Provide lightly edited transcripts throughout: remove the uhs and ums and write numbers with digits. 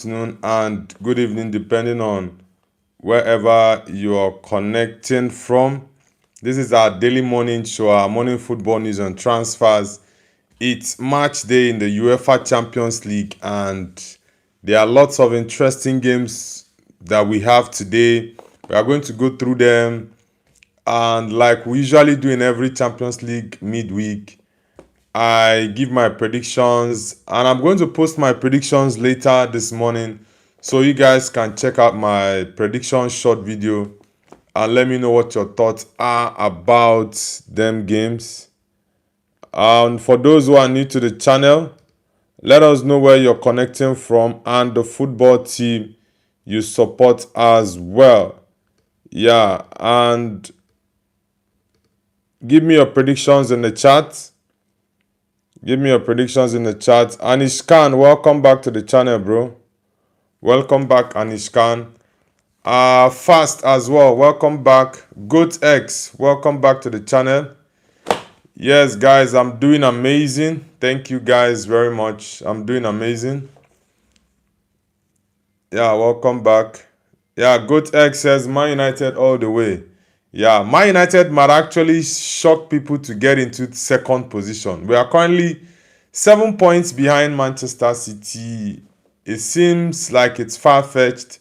Afternoon and good evening, depending on wherever you are connecting from. This is our daily morning show, our morning football news and transfers. It's match day in the UEFA Champions League, and there are lots of interesting games that we have today. We are going to go through them, and like we usually do in every Champions League midweek, I give my predictions, and I'm going to post my predictions later this morning so you guys can check out my prediction short video and let me know what your thoughts are about them games. And for those who are new to the channel, let us know where you're connecting from and the football team you support as well. Yeah, and give me your predictions in the chat. Give me your predictions in the chat. Anish Khan, welcome back to the channel, bro. Welcome back, Anish Khan. Fast as well, welcome back. Goat X, welcome back to the channel. Yes, guys, I'm doing amazing. Thank you guys very much. I'm doing amazing. Yeah, welcome back. Yeah, Goat X says Man United all the way. Yeah, Man United might actually shock people to get into second position. We are currently 7 points behind Manchester City. It seems like it's far-fetched.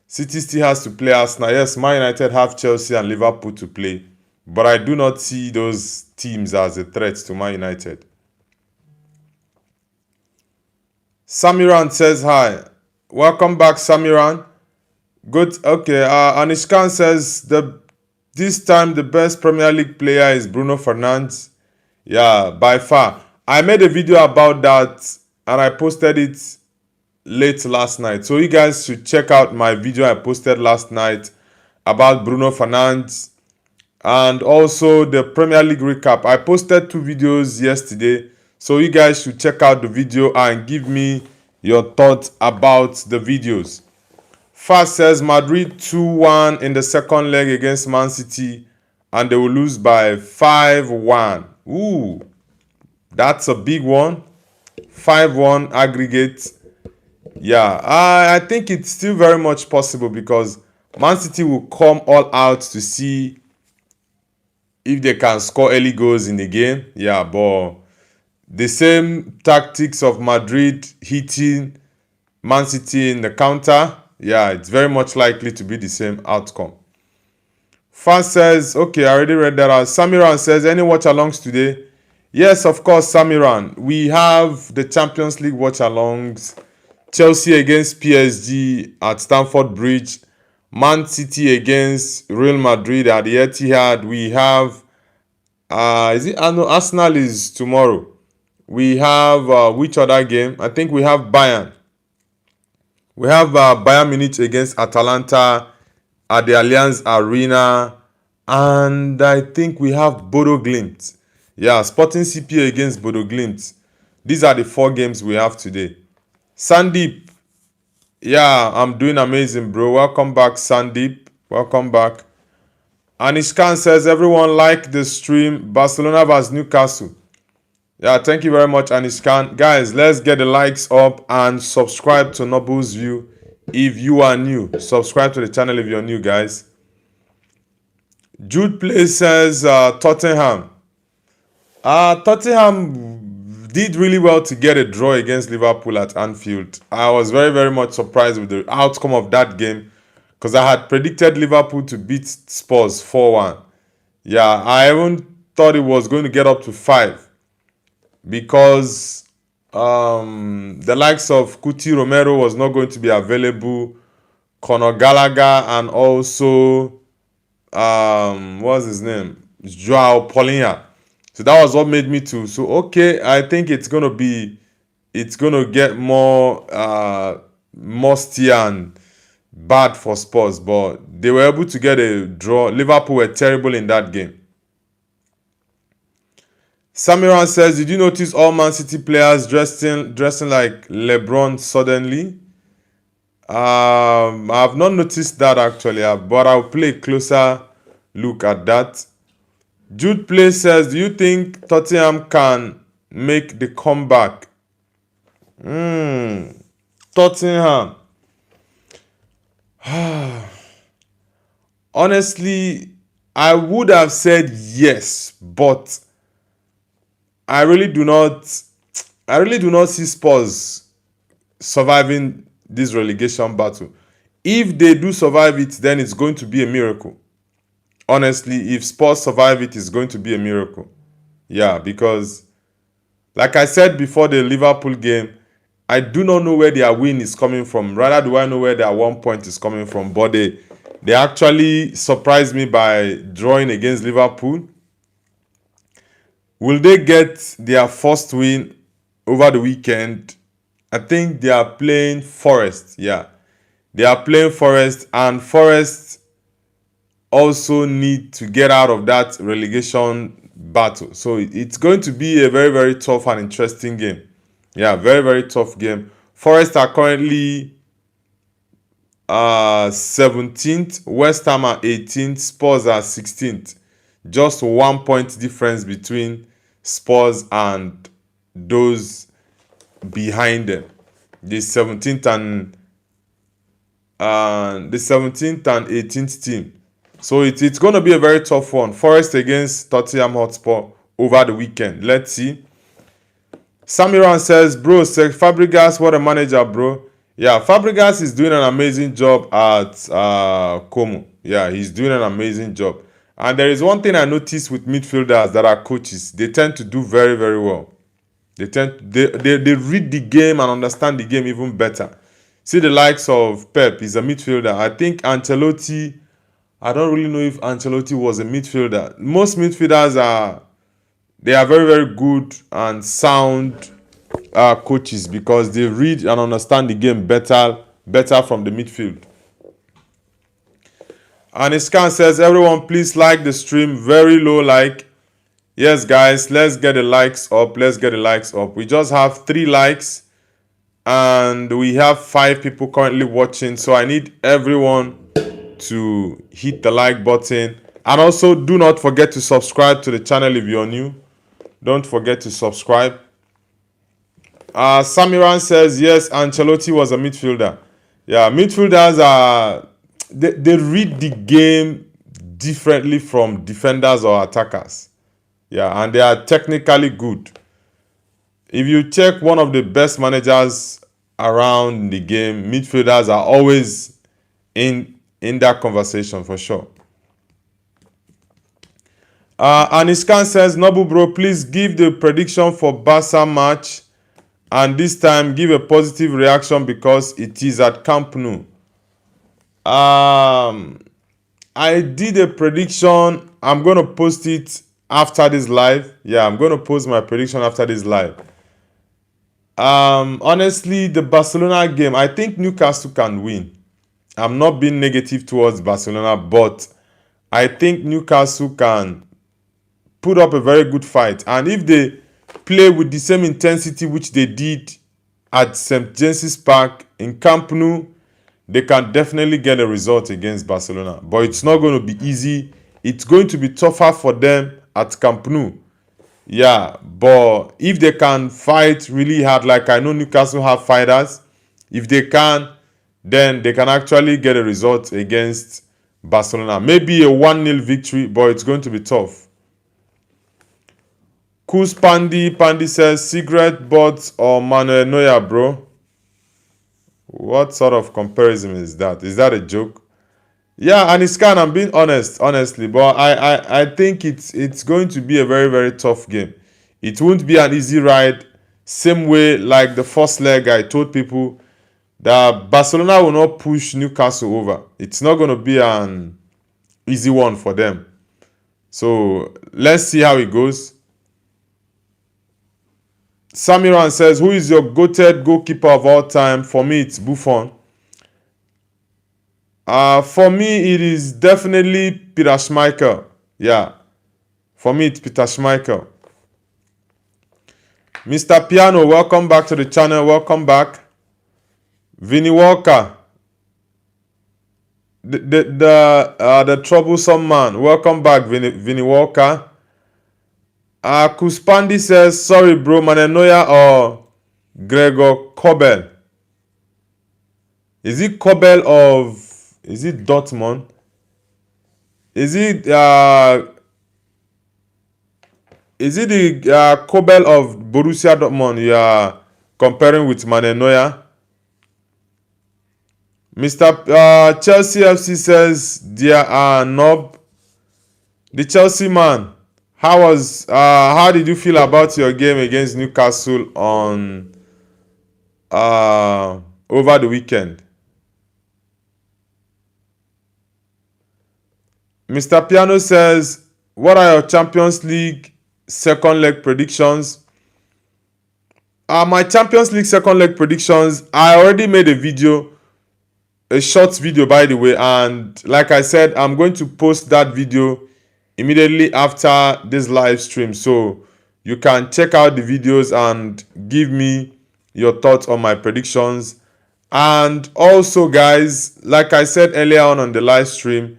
City still has to play Arsenal. Yes, Man United have Chelsea and Liverpool to play, but I do not see those teams as a threat to Man United. Samiran says hi. Welcome back, Samiran. Good. Okay. Anish Khan says this time the best Premier League player is Bruno Fernandes. Yeah, by far. I made a video about that and I posted it late last night. So you guys should check out my video I posted last night about Bruno Fernandes and also the Premier League recap. I posted 2 videos yesterday. So you guys should check out the video and give me your thoughts about the videos. Fast says Madrid 2-1 in the second leg against Man City and they will lose by 5-1. Ooh, that's a big one. 5-1 aggregate. Yeah, I think it's still very much possible because Man City will come all out to see if they can score early goals in the game. Yeah, but the same tactics of Madrid hitting Man City in the counter, yeah, it's very much likely to be the same outcome. Fast says, okay, I already read that out. Samiran says, any watch-alongs today? Yes, of course, Samiran. We have the Champions League watch-alongs. Chelsea against PSG at Stamford Bridge. Man City against Real Madrid at the Etihad. We have, Arsenal is tomorrow. We have, which other game? I think we have Bayern. We have Bayern Munich against Atalanta at the Allianz Arena. And I think we have Bodo Glimt. Yeah, Sporting CP against Bodo Glimt. These are the 4 games we have today. Sandeep. Yeah, I'm doing amazing, bro. Welcome back, Sandeep. Welcome back. Anish Khan says, everyone like the stream. Barcelona vs Newcastle. Yeah, thank you very much, Anish Khan. Guys, let's get the likes up and subscribe to Noble's View if you are new. Subscribe to the channel if you're new, guys. Jude Play says Tottenham. Tottenham did really well to get a draw against Liverpool at Anfield. I was very, very much surprised with the outcome of that game because I had predicted Liverpool to beat Spurs 4-1. Yeah, I even thought it was going to get up to 5 because the likes of Kuti Romero was not going to be available. Conor Gallagher and also what's his name? Joao Paulinho. So that was what made me to. So okay, I think it's gonna get more musty and bad for Spurs, but they were able to get a draw. Liverpool were terrible in that game. Samiran says, did you notice all Man City players dressing like LeBron suddenly? I've not noticed that actually, but I'll play a closer look at that. Jude Play says, do you think Tottenham can make the comeback? Tottenham. Honestly, I would have said yes, but I really do not see Spurs surviving this relegation battle. If they do survive it, then it's going to be a miracle. Honestly, if Spurs survive it, it's going to be a miracle. Yeah, because like I said before the Liverpool game, I do not know where their win is coming from. Rather, do I know where their 1 point is coming from? But they actually surprised me by drawing against Liverpool. Will they get their first win over the weekend? I think they are playing Forest. Yeah, they are playing Forest, and Forest also need to get out of that relegation battle. So it's going to be a very, very tough and interesting game. Yeah, very, very tough game. Forest are currently 17th, West Ham are 18th, Spurs are 16th. Just 1 point difference between Spurs and those behind them. The 17th and 18th team. So it's going to be a very tough one. Forest against Tottenham Hotspur over the weekend. Let's see. Samiran says, bro, Fabregas, what a manager, bro. Yeah, Fabregas is doing an amazing job at Como. Yeah, he's doing an amazing job. And there is one thing I noticed with midfielders that are coaches. They tend to do very, very well. They read the game and understand the game even better. See the likes of Pep, he's a midfielder. I think Ancelotti, I don't really know if Ancelotti was a midfielder. Most midfielders are very, very good and sound coaches because they read and understand the game better from the midfield. And Iskan says, everyone please like the stream. Very low like. Yes, guys, let's get the likes up. We just have 3 likes and we have 5 people currently watching. So I need everyone to hit the like button. And also do not forget to subscribe to the channel if you're new. Don't forget to subscribe. Samiran says, yes, Ancelotti was a midfielder. Yeah, midfielders are... They read the game differently from defenders or attackers. Yeah, and they are technically good. If you check one of the best managers around the game, midfielders are always in that conversation for sure. Aniskan says, Nobu bro, please give the prediction for Barca match. And this time, give a positive reaction because it is at Camp Nou. I did a prediction. I'm going to post it after this live. Yeah, I'm going to post my prediction after this live. Honestly, the Barcelona game, I think Newcastle can win. I'm not being negative towards Barcelona, but I think Newcastle can put up a very good fight. And if they play with the same intensity which they did at St. James's Park in Camp Nou, they can definitely get a result against Barcelona. But it's not going to be easy. It's going to be tougher for them at Camp Nou. Yeah, but if they can fight really hard, like I know Newcastle have fighters, if they can, then they can actually get a result against Barcelona. Maybe a 1-0 victory, but it's going to be tough. Kus Pandi says, cigarette butts or Manuel Neuer, bro? What sort of comparison is that? Is that a joke? Yeah, and it's kind. I'm being honestly, but I think it's going to be a very, very tough game. It won't be an easy ride. Same way like the first leg, I told people that Barcelona will not push Newcastle over. It's not going to be an easy one for them. So let's see how it goes. Samiran says, who is your goated goalkeeper of all time? For me, it's Buffon. For me, it is definitely Peter Schmeichel. Yeah. For me, it's Peter Schmeichel. Mr. Piano, welcome back to the channel. Welcome back. Vinnie Walker. The troublesome man. Welcome back, Vinnie Walker. Kuspandi says, sorry, bro, Manuel Neuer or Gregor Kobel. Is it Kobel of? Is it Dortmund? Is it the Kobel of Borussia Dortmund you are comparing with Manuel Neuer? Mr. Chelsea FC says there are Nob. The Chelsea man. How did you feel about your game against Newcastle on over the weekend? Mr. Piano says, what are your Champions League second leg predictions? My Champions League second leg predictions, I already made a short video by the way, and like I said, I'm going to post that video immediately after this live stream, so you can check out the videos and give me your thoughts on my predictions. And also guys, like I said earlier on the live stream,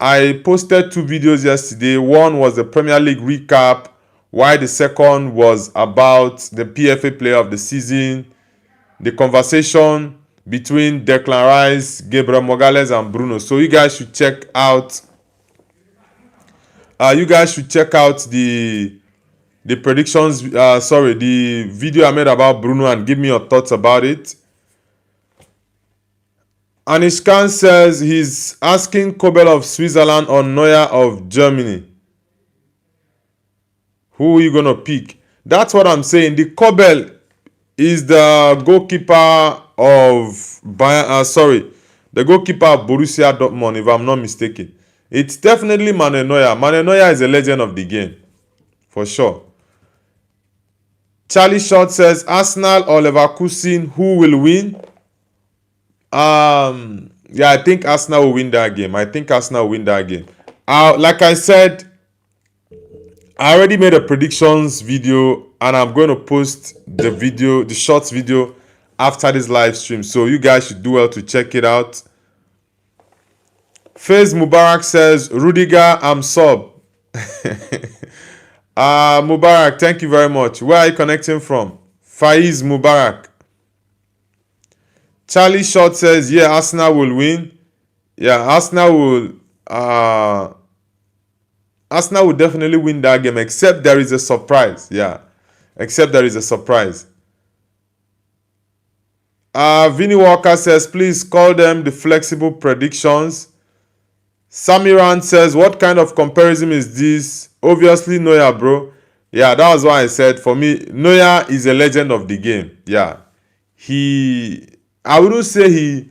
I posted 2 videos yesterday. One was the Premier League recap, while the second was about the PFA player of the season, the conversation between Declan Rice, Gabriel Magalhaes and Bruno. So you guys should check out the predictions, the video I made about Bruno, and give me your thoughts about it. Anishkan says he's asking Kobel of Switzerland or Neuer of Germany. Who are you going to pick? That's what I'm saying. The Kobel is the goalkeeper of the goalkeeper of Borussia Dortmund, if I'm not mistaken. It's definitely Manuel Neuer. Manuel Neuer is a legend of the game, for sure. Charlie Short says Arsenal or Leverkusen, who will win? Yeah, I think Arsenal will win that game. Like I said, I already made a predictions video, and I'm going to post the short video after this live stream. So you guys should do well to check it out. Faiz Mubarak says, Rudiger, I'm sub. Mubarak, thank you very much. Where are you connecting from? Faiz Mubarak. Charlie Short says, yeah, Arsenal will win. Yeah, Arsenal will definitely win that game, except there is a surprise. Yeah, except there is a surprise. Vinny Walker says, please call them the flexible predictions. Samiran says, what kind of comparison is this? Obviously Neuer, bro. Yeah, that was why I said, for me, Neuer is a legend of the game. Yeah, I wouldn't say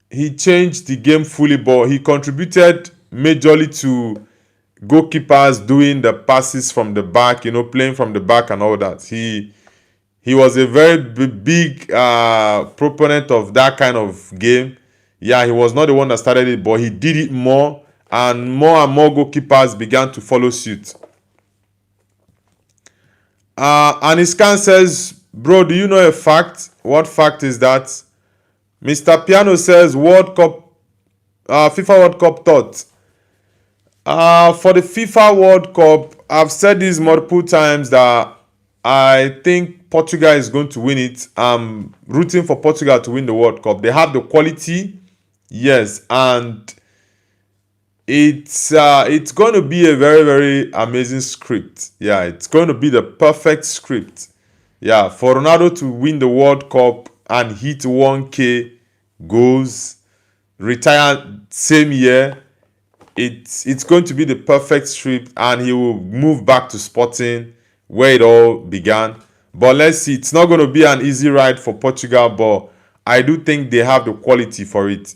he changed the game fully, but he contributed majorly to goalkeepers doing the passes from the back, playing from the back and all that. He was a very big proponent of that kind of game. Yeah, he was not the one that started it, but he did it more, and more goalkeepers began to follow suit. Aniskan says, bro, do you know a fact? What fact is that? Mr. Piano says, World Cup, FIFA World Cup thoughts. For the FIFA World Cup, I've said this multiple times that I think Portugal is going to win it. I'm rooting for Portugal to win the World Cup. They have the quality, yes, and it's going to be a very, very amazing script. Yeah, it's going to be the perfect script. Yeah, for Ronaldo to win the World Cup and hit 1K goals, retire same year, it's going to be the perfect script, and he will move back to Sporting where it all began. But let's see, it's not going to be an easy ride for Portugal, but I do think they have the quality for it.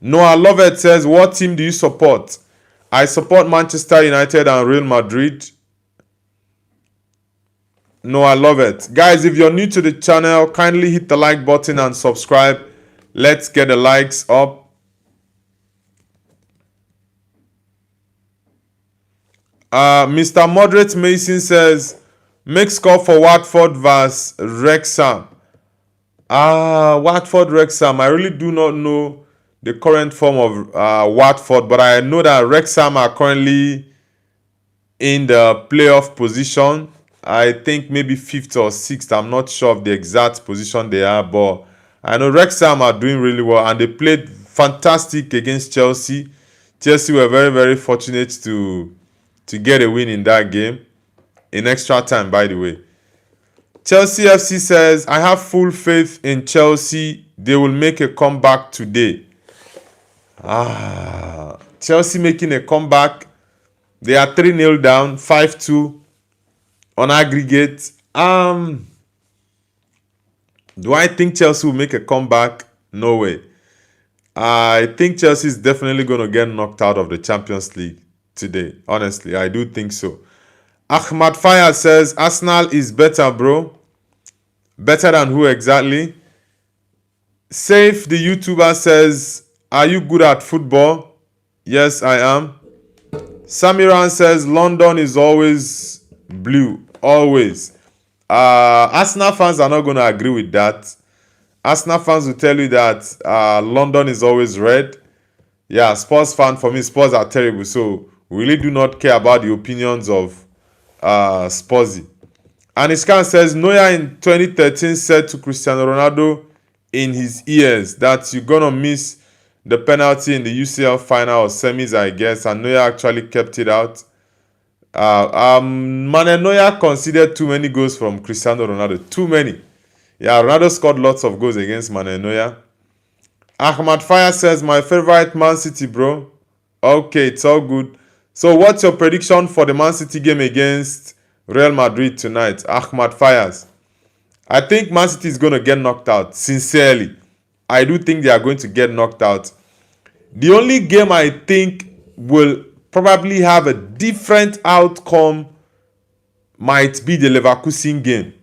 Noah Lovett says, what team do you support? I support Manchester United and Real Madrid. Noah Lovett. Guys, if you're new to the channel, kindly hit the like button and subscribe. Let's get the likes up. Mr. Moderate Mason says, make score for Watford vs Wrexham. Watford Wrexham. I really do not know the current form of Watford, but I know that Wrexham are currently in the playoff position. I think maybe 5th or 6th. I'm not sure of the exact position they are, but I know Wrexham are doing really well, and they played fantastic against Chelsea. Chelsea were very, very fortunate to get a win in that game. In extra time, by the way. Chelsea FC says, I have full faith in Chelsea. They will make a comeback today. Chelsea making a comeback. They are 3-0 down, 5-2 on aggregate. Do I think Chelsea will make a comeback? No way. I think Chelsea is definitely going to get knocked out of the Champions League today. Honestly, I do think so. Ahmad Fire says, Arsenal is better, bro. Better than who exactly? Safe, the YouTuber, says, are you good at football? Yes, I am. Samiran says, London is always blue. Always. Arsenal fans are not going to agree with that. Arsenal fans will tell you that London is always red. Yeah, Spurs fan, for me, Spurs are terrible. So, we really do not care about the opinions of Spursy. And Iskan says, Neuer in 2013 said to Cristiano Ronaldo in his ears that you're going to miss the penalty in the UCL final or semis, I guess. And Neuer actually kept it out. Manuel Neuer conceded too many goals from Cristiano Ronaldo. Too many. Yeah, Ronaldo scored lots of goals against Manuel Neuer. Ahmad Fire says, my favorite Man City, bro. Okay, it's all good. So what's your prediction for the Man City game against Real Madrid tonight? Ahmad Fires. I think Man City is going to get knocked out. Sincerely. I do think they are going to get knocked out. The only game I think will probably have a different outcome might be the Leverkusen game.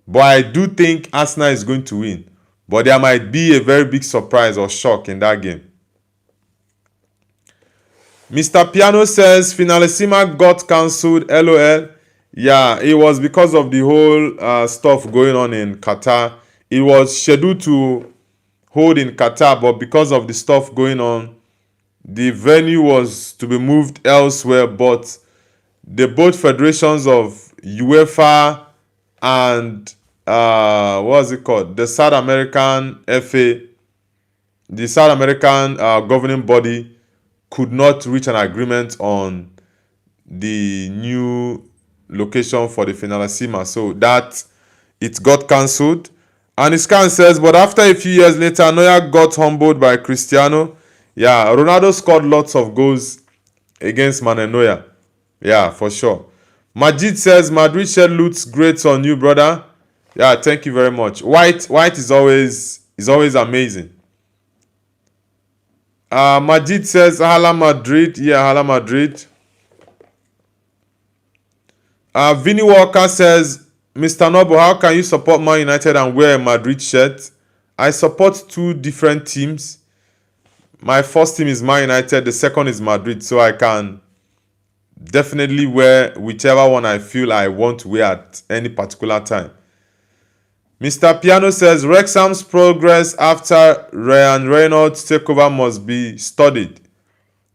But I do think Arsenal is going to win. But there might be a very big surprise or shock in that game. Mr. Piano says, Finalissima got cancelled, LOL. Yeah, it was because of the whole stuff going on in Qatar. It was scheduled to hold in Qatar, but because of the stuff going on, the venue was to be moved elsewhere. But the both federations of UEFA and what's it called? The South American FA, the South American governing body, could not reach an agreement on the new location for the Finalissima. So that it got cancelled. And Iskan says, but after a few years later, Neuer got humbled by Cristiano. Yeah, Ronaldo scored lots of goals against Manuel Neuer. Yeah, for sure. Majid says, Madrid shed looks great on you, brother. Yeah, thank you very much. White is always amazing. Majid says, Hala Madrid. Yeah, Hala Madrid. Vinny Walker says, Mr. Noble, how can you support Man United and wear a Madrid shirt? I support two different teams. My first team is Man United. The second is Madrid. So I can definitely wear whichever one I feel I want to wear at any particular time. Mr. Piano says, Wrexham's progress after Ryan Reynolds' takeover must be studied.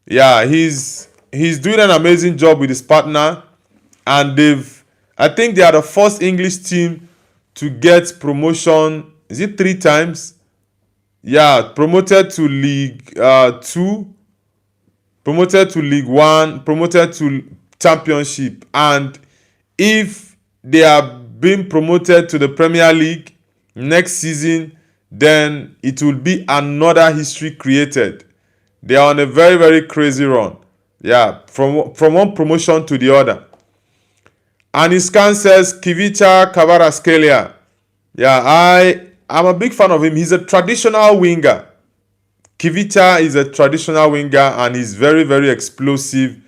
Yeah, he's doing an amazing job with his partner. And I think they are the first English team to get promotion. Is it 3 times? Yeah, promoted to League 2, promoted to League 1, promoted to Championship. And if they are being promoted to the Premier League next season, then it will be another history created. They are on a very, very crazy run. Yeah, from one promotion to the other. And Iskan says, Kivicha Kvaratskhelia. Yeah, I'm a big fan of him. He's a traditional winger. Kivicha is a traditional winger and he's very, very explosive.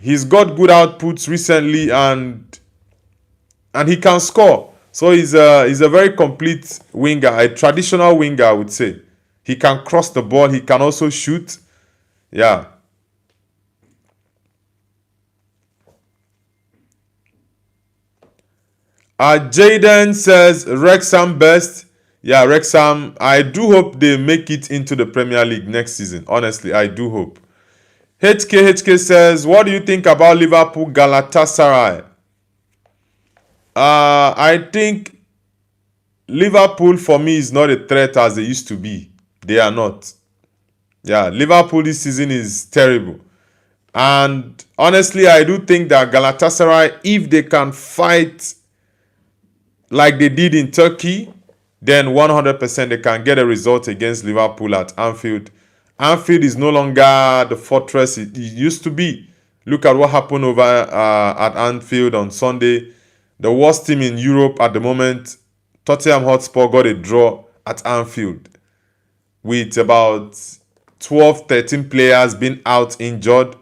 He's got good outputs recently and he can score. So he's a very complete winger, a traditional winger, I would say. He can cross the ball. He can also shoot. Yeah. Jaden says Wrexham best. Yeah, Wrexham. I do hope they make it into the Premier League next season. Honestly, I do hope. HK says, what do you think about Liverpool Galatasaray? I think Liverpool for me is not a threat as they used to be. They are not. Yeah, Liverpool this season is terrible. And honestly, I do think that Galatasaray, if they can fight like they did in Turkey, then 100% they can get a result against Liverpool at Anfield. Anfield is no longer the fortress it used to be. Look at what happened over at Anfield on Sunday. The worst team in Europe at the moment, Tottenham Hotspur, got a draw at Anfield with about 12, 13 players being out injured.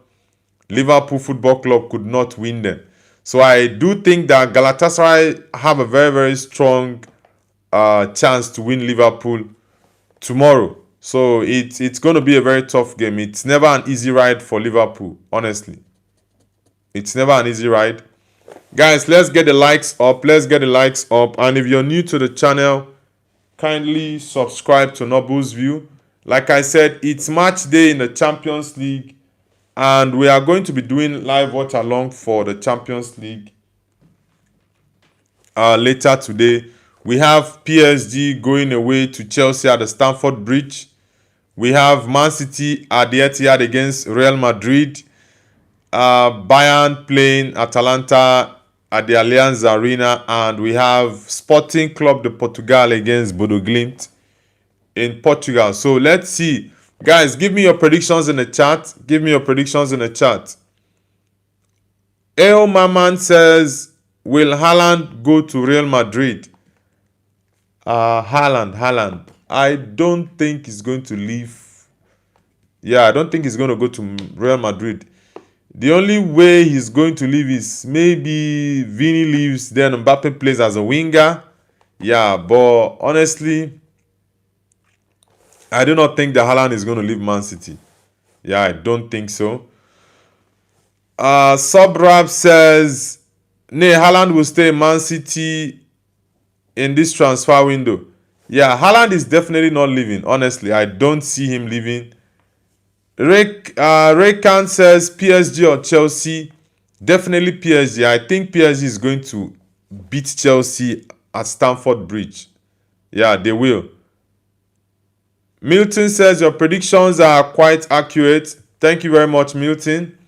Liverpool Football Club could not win them. So I do think that Galatasaray have a very, very strong chance to win Liverpool tomorrow. So it's going to be a very tough game. It's never an easy ride for Liverpool, honestly. It's never an easy ride. Guys, let's get the likes up. Let's get the likes up. And if you're new to the channel, kindly subscribe to Noble's View. Like I said, it's match day in the Champions League. And we are going to be doing live watch along for the Champions League later today. We have PSG going away to Chelsea at the Stamford Bridge. We have Man City at the Etihad against Real Madrid. Bayern playing Atalanta at the Allianz Arena. And we have Sporting Club de Portugal against Bodo Glimt in Portugal. So let's see. Guys, give me your predictions in the chat. Give me your predictions in the chat. El Maman says, will Haaland go to Real Madrid? Haaland. I don't think he's going to leave. Yeah, I don't think he's going to go to Real Madrid. The only way he's going to leave is maybe Vini leaves, then Mbappe plays as a winger. Yeah, but honestly, I do not think that Haaland is going to leave Man City. Yeah, I don't think so. Subrab says, nay, Haaland will stay in Man City in this transfer window. Yeah, Haaland is definitely not leaving. Honestly, I don't see him leaving. Ray Khan says PSG or Chelsea. Definitely PSG. I think PSG is going to beat Chelsea at Stamford Bridge. Yeah, they will. Milton says your predictions are quite accurate. Thank you very much, Milton.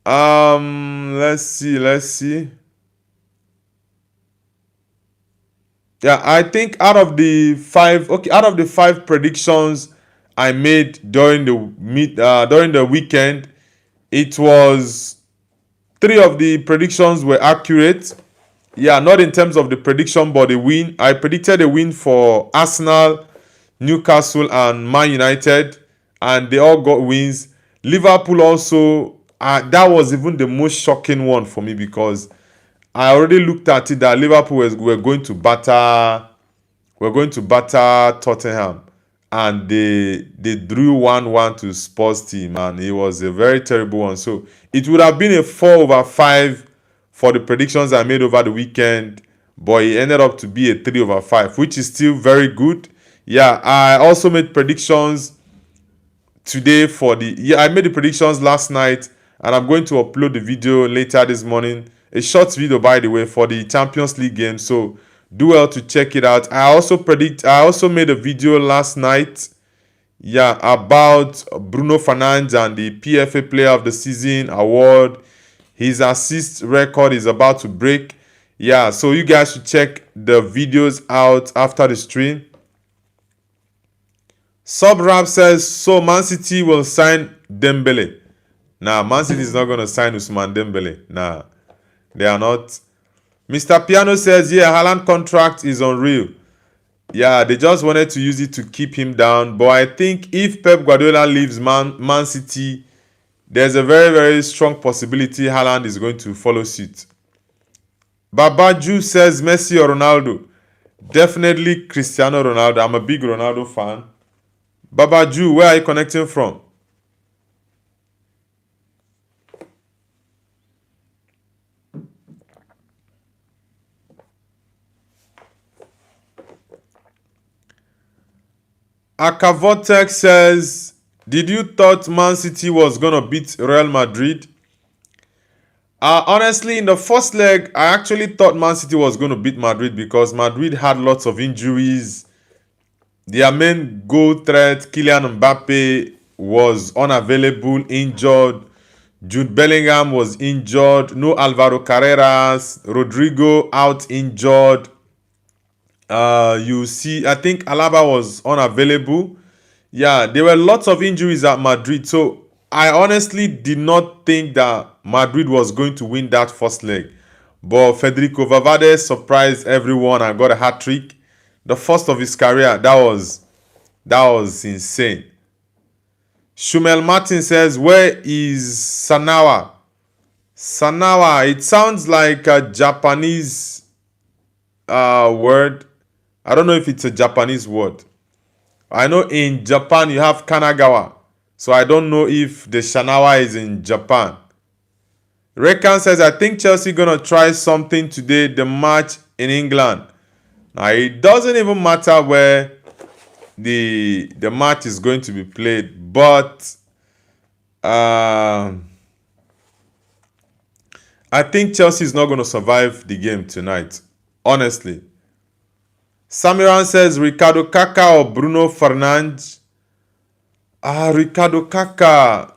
Let's see. Yeah, I think out of the five predictions I made during the weekend, it was 3 of the predictions were accurate. Yeah, not in terms of the prediction, but the win. I predicted a win for Arsenal, Newcastle, and Man United, and they all got wins. Liverpool also, that was even the most shocking one for me because I already looked at it that Liverpool were going to batter Tottenham, and they drew 1-1 to Spurs team, and it was a very terrible one. So it would have been a 4/5 for the predictions I made over the weekend, but it ended up to be a 3/5, which is still very good. Yeah, I also made predictions today I made the predictions last night, and I'm going to upload the video later this morning. A short video, by the way, for the Champions League game, so do well to check it out. I also made a video last night, yeah, about Bruno Fernandes and the PFA Player of the Season award. His assist record is about to break. Yeah, so you guys should check the videos out after the stream. Subrap says, so Man City will sign Dembele. Nah, Man City is not going to sign Ousmane Dembele. Nah, they are not. Mr. Piano says, yeah, Haaland contract is unreal. Yeah, they just wanted to use it to keep him down. But I think if Pep Guardiola leaves Man City, there's a very, very strong possibility Haaland is going to follow suit. Babaju says, Messi or Ronaldo? Definitely Cristiano Ronaldo. I'm a big Ronaldo fan. Babaju, where are you connecting from? Akavotek says, did you thought Man City was going to beat Real Madrid? Honestly, in the first leg, I actually thought Man City was going to beat Madrid because Madrid had lots of injuries. Their main goal threat, Kylian Mbappe, was unavailable, injured. Jude Bellingham was injured. No Alvaro Carreras. Rodrigo out injured. You see, I think Alaba was unavailable. Yeah, there were lots of injuries at Madrid. So I honestly did not think that Madrid was going to win that first leg. But Federico Valverde surprised everyone and got a hat trick. The first of his career. That was insane. Shumel Martin says, where is Sanawa? Sanawa, it sounds like a Japanese word. I don't know if it's a Japanese word. I know in Japan you have Kanagawa. So I don't know if the Shanawa is in Japan. Rekan says, I think Chelsea gonna try something today, the match in England. Now it doesn't even matter where the match is going to be played, but I think Chelsea is not going to survive the game tonight. Honestly. Samiran says Ricardo Kaka or Bruno Fernandes. Ricardo Kaka.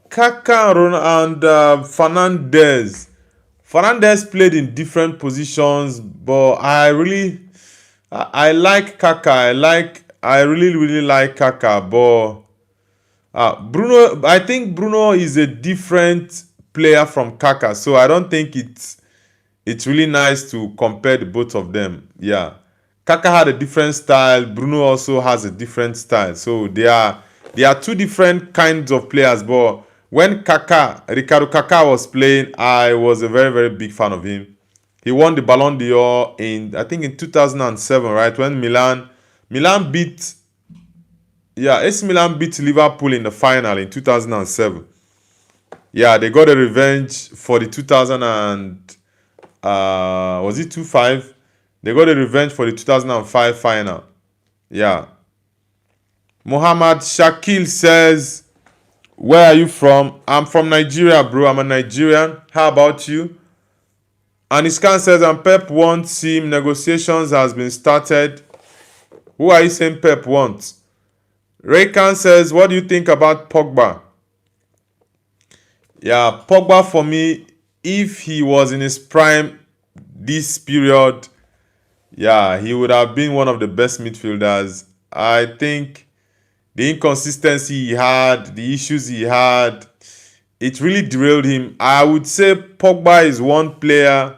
Kaka and Fernandes. Fernandes played in different positions, but I like Kaka. I really like Kaka, but Bruno, I think Bruno is a different player from Kaka, so I don't think it's really nice to compare the both of them. Yeah, Kaka had a different style. Bruno also has a different style, so they are two different kinds of players. But when Ricardo Kaka was playing, I was a very big fan of him. He won the Ballon d'Or I think in 2007, right? When Milan beat AC Milan beat Liverpool in the final in 2007. Yeah, they got a revenge for the 2000 and was it 2-5? They got a revenge for the 2005 final. Yeah. Muhammad Shakil says, where are you from? I'm from Nigeria, bro. I'm a Nigerian. How about you? Aniskan says, and Pep wants him. Negotiations has been started. Who are you saying Pep wants? Raycan says, what do you think about Pogba? Yeah, Pogba for me, if he was in his prime this period, yeah, he would have been one of the best midfielders. I think the inconsistency he had, the issues he had, it really derailed him. I would say Pogba is one player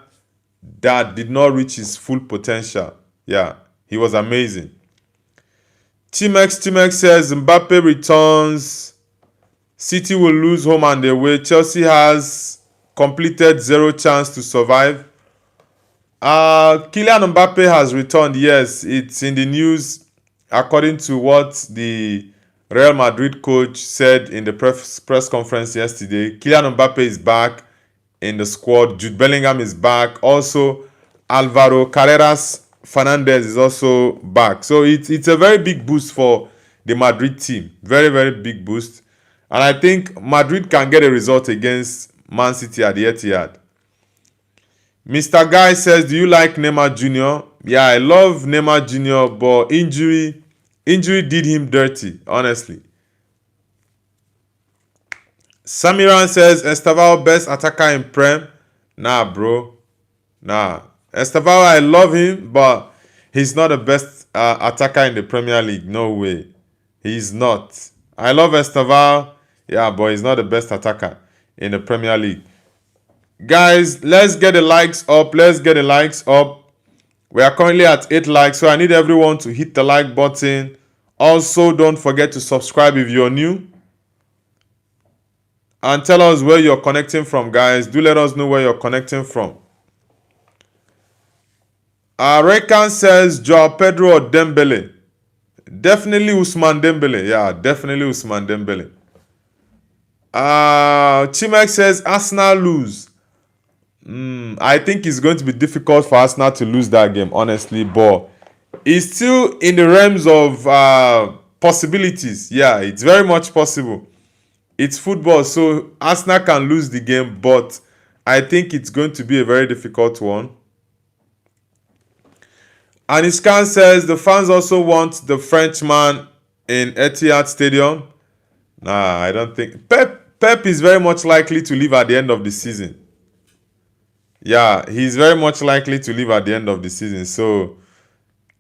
that did not reach his full potential. Yeah, he was amazing. Timex says Mbappe returns. City will lose home and away. Chelsea has completed 0 chance to survive. Kylian Mbappe has returned. Yes, it's in the news according to what the Real Madrid coach said in the press conference yesterday. Kylian Mbappe is back in the squad. Jude Bellingham is back. Also, Alvaro Carreras Fernandes is also back. So it's a very big boost for the Madrid team. Very big boost. And I think Madrid can get a result against Man City at the Etihad. Mr. Guy says, do you like Neymar Jr.? Yeah, I love Neymar Jr., but injury did him dirty, honestly. Samiran says, Estaval best attacker in Prem. Nah, bro. Nah. Estaval, I love him, but he's not the best attacker in the Premier League. No way. He's not. I love Estaval, yeah, but he's not the best attacker in the Premier League. Guys, let's get the likes up. We are currently at 8 likes, so I need everyone to hit the like button. Also, don't forget to subscribe if you're new. And tell us where you're connecting from, guys. Do let us know where you're connecting from. Rekan says Joao Pedro or Dembele. Definitely Ousmane Dembele. Yeah, definitely Ousmane Dembele. Chimek says Arsenal lose. I think it's going to be difficult for Arsenal to lose that game, honestly, but it's still in the realms of possibilities. Yeah, it's very much possible. It's football, so Arsenal can lose the game, but I think it's going to be a very difficult one. Anishkan says the fans also want the Frenchman in Etihad Stadium. Nah, I don't think. Pep is very much likely to leave at the end of the season. Yeah, he's very much likely to leave at the end of the season. So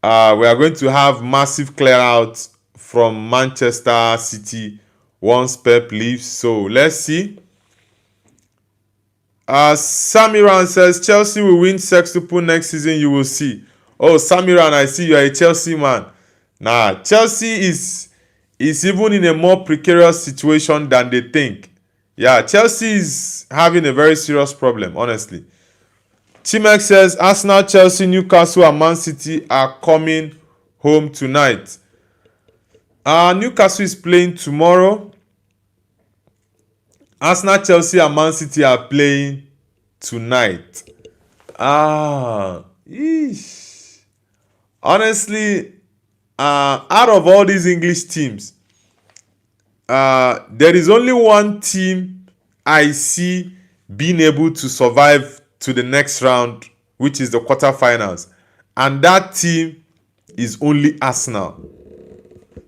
we are going to have massive clear out from Manchester City once Pep leaves. So let's see. Samiran says Chelsea will win sextuple next season. You will see. Oh, Samiran, I see you are a Chelsea man. Nah, Chelsea is even in a more precarious situation than they think. Yeah, Chelsea is having a very serious problem, honestly. Chimek says Arsenal, Chelsea, Newcastle, and Man City are coming home tonight. Newcastle is playing tomorrow. Arsenal, Chelsea, and Man City are playing tonight. Honestly, out of all these English teams, there is only one team I see being able to survive to the next round, which is the quarterfinals, and that team is only Arsenal.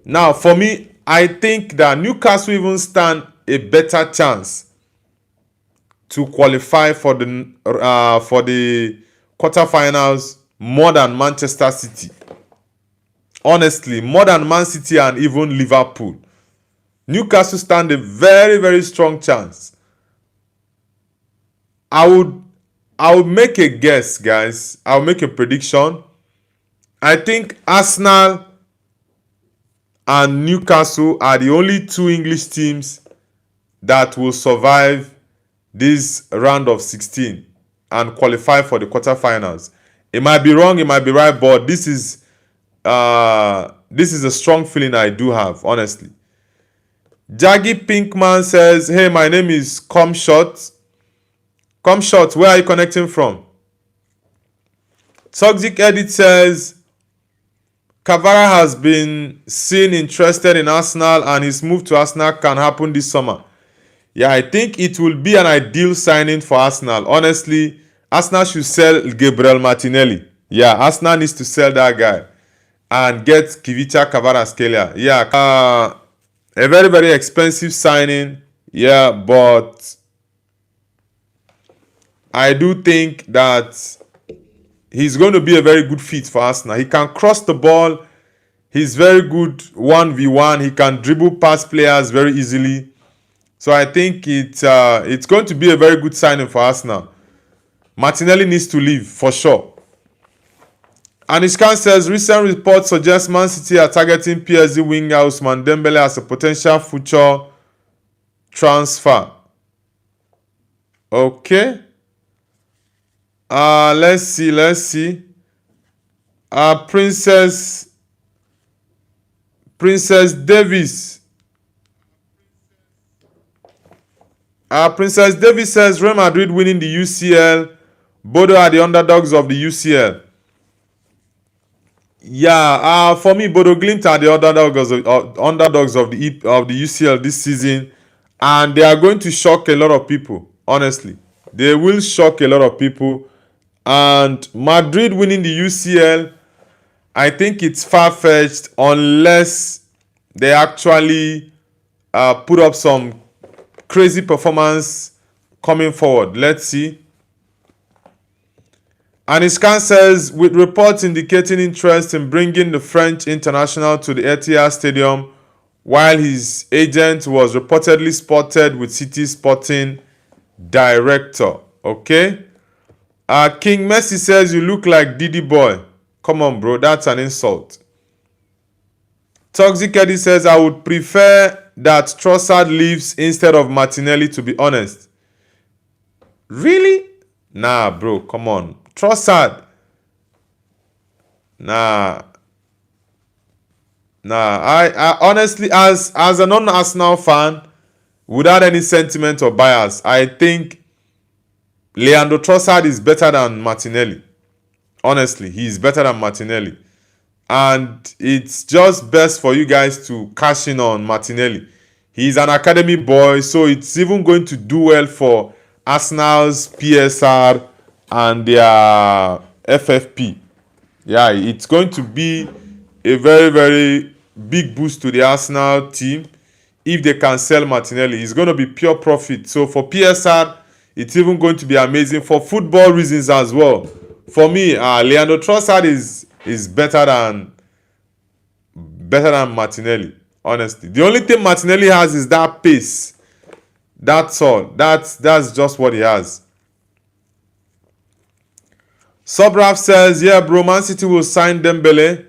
Now, for me, I think that Newcastle even stand a better chance to qualify for the quarterfinals more than Manchester City. Honestly, more than Man City and even Liverpool. Newcastle stand a very, very strong chance. I would make a guess, guys. I'll make a prediction. I think Arsenal and Newcastle are the only two English teams that will survive this round of 16 and qualify for the quarterfinals. It might be wrong, it might be right, but this is a strong feeling I do have, honestly. Jaggy Pinkman says, hey, my name is Comshot. Comshot, where are you connecting from? Toxic Edit says, Cavara has been seen interested in Arsenal and his move to Arsenal can happen this summer. Yeah, I think it will be an ideal signing for Arsenal. Honestly, Arsenal should sell Gabriel Martinelli. Yeah, Arsenal needs to sell that guy and get Kvicha Kvaratskhelia. Yeah, a very, very expensive signing. Yeah, but I do think that he's going to be a very good fit for Arsenal. He can cross the ball. He's very good 1v1. He can dribble past players very easily. So I think it's going to be a very good signing for Arsenal. Martinelli needs to leave for sure. Anishkan says recent reports suggest Man City are targeting PSG winger Ousmane Dembele as a potential future transfer. Okay. Let's see. Princess Davis. Princess Davis says Real Madrid winning the UCL. Bodo are the underdogs of the UCL. Yeah, for me, Bodo Glimt are the underdogs of the UCL this season, and they are going to shock a lot of people. Honestly, they will shock a lot of people. And Madrid winning the UCL, I think it's far-fetched unless they actually put up some crazy performance coming forward. Let's see. Anishkan says, with reports indicating interest in bringing the French international to the Etihad Stadium, while his agent was reportedly spotted with City Sporting director. Okay. King Messi says, you look like Didi boy. Come on, bro. That's an insult. Toxic Eddie says, I would prefer that Trossard leaves instead of Martinelli, to be honest. Really? Nah, bro. Come on. Trossard. Nah. I honestly, as a non-Arsenal fan, without any sentiment or bias, I think Leandro Trossard is better than Martinelli. Honestly, he is better than Martinelli. And it's just best for you guys to cash in on Martinelli. He's an academy boy, so it's even going to do well for Arsenal's PSR and their FFP. Yeah, it's going to be a very, very big boost to the Arsenal team if they can sell Martinelli. It's going to be pure profit. So for PSR, it's even going to be amazing for football reasons as well. For me, Leandro Trossard is better than Martinelli. Honestly, the only thing Martinelli has is that pace. That's all. That's just what he has. Subraf says, yeah, bro, Man City will sign Dembele.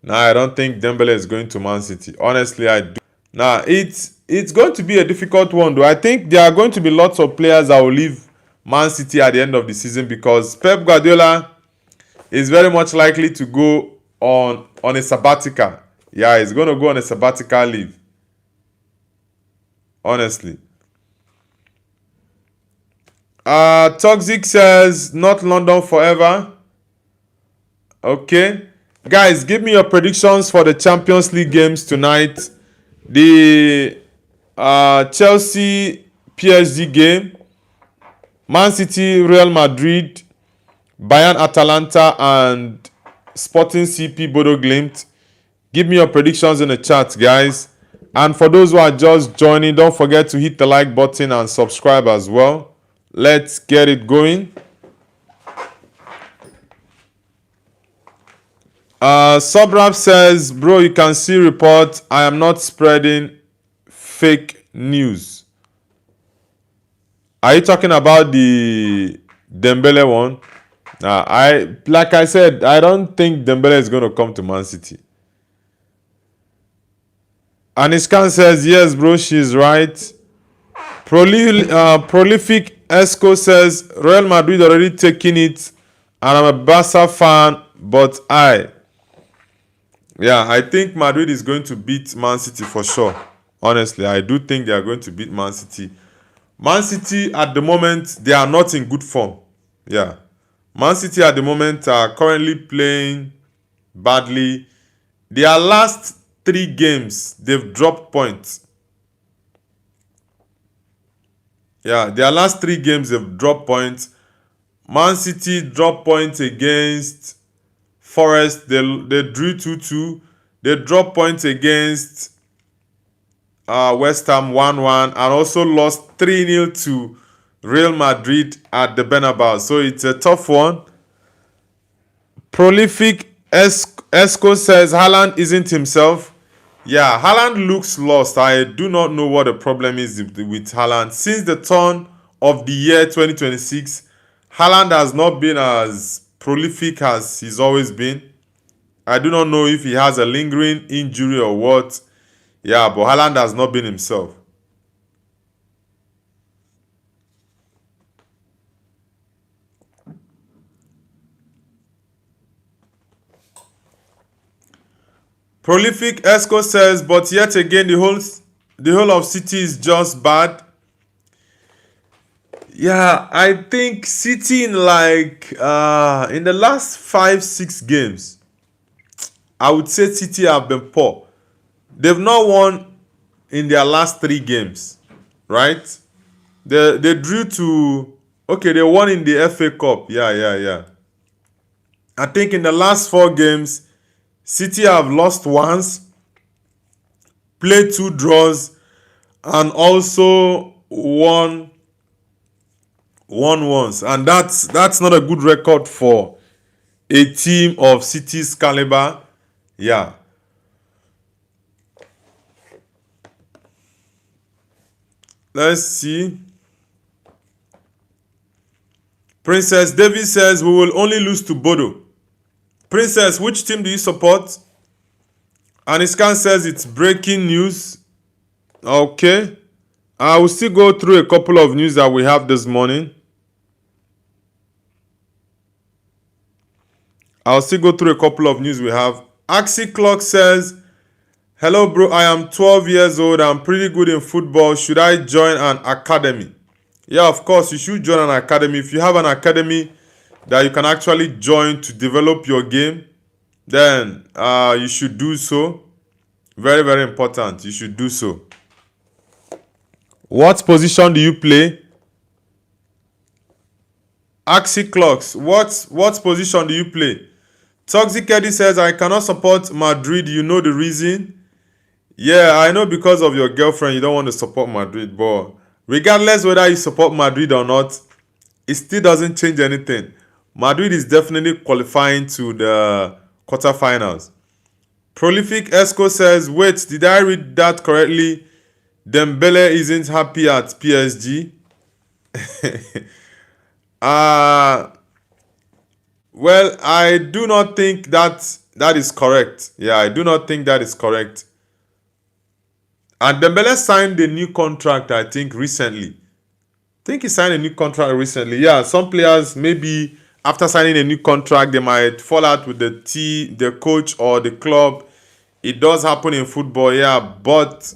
Nah, I don't think Dembele is going to Man City. Honestly, I do. Nah, it's going to be a difficult one, though. I think there are going to be lots of players that will leave Man City at the end of the season because Pep Guardiola is very much likely to go on a sabbatical. Yeah, he's going to go on a sabbatical leave. Honestly. Toxic says, not London forever. Okay. Guys, give me your predictions for the Champions League games tonight. The Chelsea PSG game, Man City Real Madrid, Bayern Atalanta, and Sporting CP Bodo Glimt. Give me your predictions in the chat, guys. And for those who are just joining, don't forget to hit the like button and subscribe as well. Let's get it going. Subrap says, bro, you can see report. I am not spreading fake news. Are you talking about the Dembele one? Like I said, I don't think Dembele is going to come to Man City. Anishkan says, yes, bro, she's right. Prolific Esco says, Real Madrid already taking it, and I'm a Barca fan, but I think Madrid is going to beat Man City for sure. Honestly, I do think they are going to beat Man City. Man City at the moment, they are not in good form. Yeah. Man City at the moment are currently playing badly. Their last 3 games, they've dropped points. Yeah, their last 3 games, they've dropped points. Man City dropped points against Forest. They drew 2-2. They dropped points against West Ham 1-1 and also lost 3-0 to Real Madrid at the Bernabeu. So it's a tough one. Prolific Esco says Haaland isn't himself. Yeah, Haaland looks lost. I do not know what the problem is with Haaland. Since the turn of the year 2026, Haaland has not been as prolific as he's always been. I do not know if he has a lingering injury or what. Yeah, but Haaland has not been himself. Prolific Esco says, but yet again, the whole of City is just bad. Yeah, I think City in the last 5-6 games, I would say City have been poor. They've not won in their last 3 games, right? They drew to, okay, they won in the FA Cup. Yeah. I think in the last 4 games, City have lost once, played 2 draws, and also won once. And that's not a good record for a team of City's caliber. Yeah. Let's see. Princess David says, we will only lose to Bodo. Princess, which team do you support? Aniskan says it's breaking news. Okay. I will still go through a couple of news that we have this morning. Axie Clock says, hello bro, I am 12 years old. I'm pretty good in football. Should I join an academy? Yeah, of course, you should join an academy. If you have an academy that you can actually join to develop your game, then you should do so. Very, very important. You should do so. What position do you play? Axie Clocks, what position do you play? Toxic Eddie says, I cannot support Madrid. You know the reason? Yeah, I know, because of your girlfriend, you don't want to support Madrid. But regardless whether you support Madrid or not, it still doesn't change anything. Madrid is definitely qualifying to the quarterfinals. Prolific Esco says, wait, did I read that correctly? Dembele isn't happy at PSG. uh well, I do not think that is correct. Yeah, I do not think that is correct. And Dembele signed a new contract, I think, recently. I think he signed a new contract recently. Yeah, some players, maybe after signing a new contract, they might fall out with the coach or the club. It does happen in football, yeah. But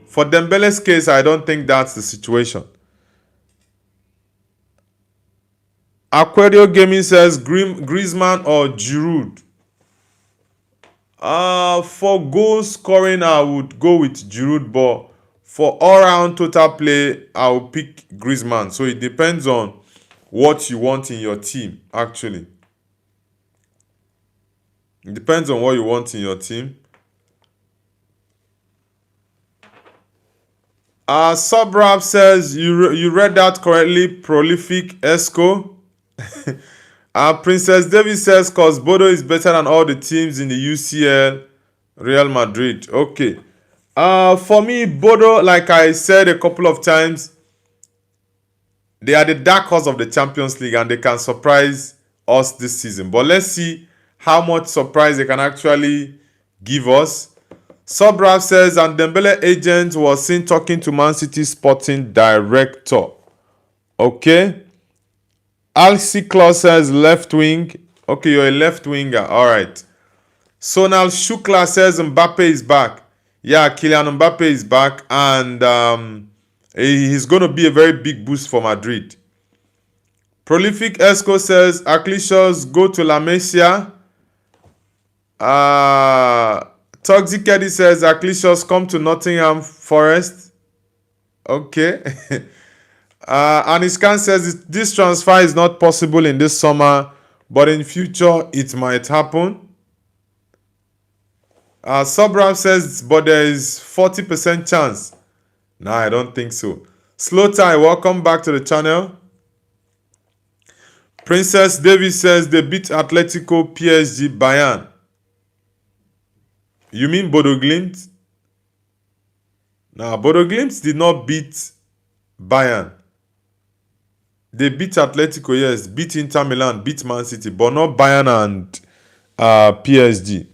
for Dembele's case, I don't think that's the situation. Aquario Gaming says Griezmann or Giroud. For goal scoring, I would go with Giroud, but for all-round total play, I will pick Griezmann. So it depends on what you want in your team, actually. It depends on what you want in your team. Subrap says, you read that correctly, Prolific Esco. Princess Davis says, cause Bodo is better than all the teams in the UCL, Real Madrid. Okay. For me, Bodo, like I said a couple of times, they are the dark horse of the Champions League and they can surprise us this season. But let's see how much surprise they can actually give us. Subrap says, and Dembele agent was seen talking to Man City sporting director. Okay. Alcy Claus says left wing. Okay, you're a left winger. All right. Sonal Shukla says Mbappe is back. Yeah, Kylian Mbappe is back, and he's going to be a very big boost for Madrid. Prolific Esco says Aclicious go to La Masia. Toxic Eddie says Aclicious come to Nottingham Forest. Okay. Aniskan says this transfer is not possible in this summer, but in future it might happen. Subrap says, but there is 40% chance. Nah, I don't think so. Slow Tie, welcome back to the channel. Princess Davis says they beat Atletico, PSG, Bayern. You mean Bodo Glimt? Nah, Bodo Glimt did not beat Bayern. They beat Atletico, yes, beat Inter Milan, beat Man City, but not Bayern and PSG.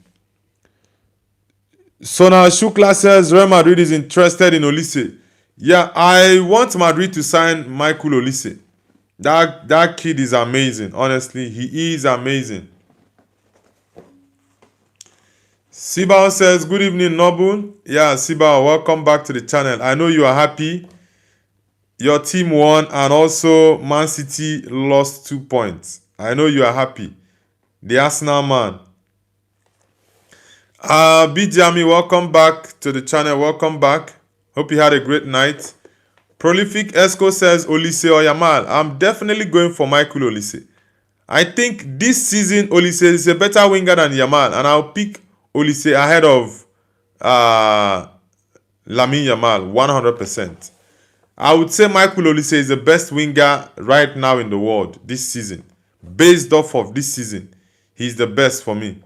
Sona Shukla says Real Madrid is interested in Olise. Yeah, I want Madrid to sign Michael Olise. That kid is amazing. Honestly, he is amazing. Sibao says, good evening, Nobu. Yeah, Sibao, welcome back to the channel. I know you are happy. Your team won, and also Man City lost 2 points. I know you are happy. The Arsenal man. Bijami, welcome back to the channel. Welcome back. Hope you had a great night. Prolific Esco says Olise or Yamal. I'm definitely going for Michael Olise. I think this season Olise is a better winger than Yamal, and I'll pick Olise ahead of Lamine Yamal 100%. I would say Michael Olise is the best winger right now in the world this season. Based off of this season, he's the best for me.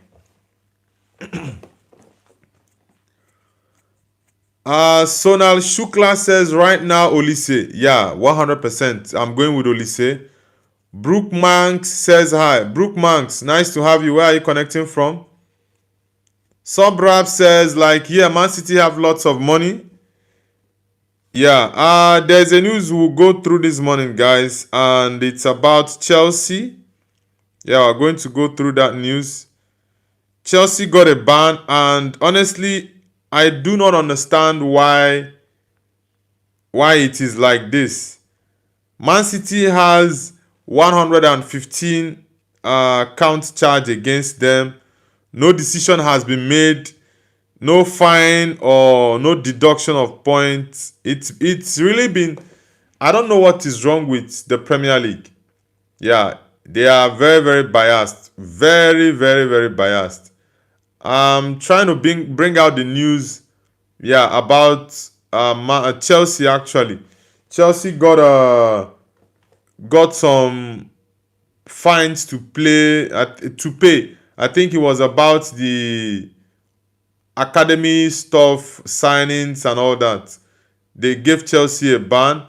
Sonal Shukla says right now Olise. Yeah, 100%. I'm going with Olise. Brooke Manx says hi. Brooke Manx, nice to have you. Where are you connecting from? Subrap says yeah, Man City have lots of money. Yeah, there's a news we'll go through this morning, guys, and it's about Chelsea. Yeah, we're going to go through that news. Chelsea got a ban, and honestly, I do not understand why it is like this. Man City has 115 count charge against them. No decision has been made. no fine or no deduction of points. It's really been, I don't know what is wrong with the Premier League. Yeah, they are very, very biased. Very, very, very biased. I'm trying to bring out the news, yeah, about Chelsea actually. Chelsea got some fines to pay. I think it was about the academy stuff, signings and all that. They gave Chelsea a ban,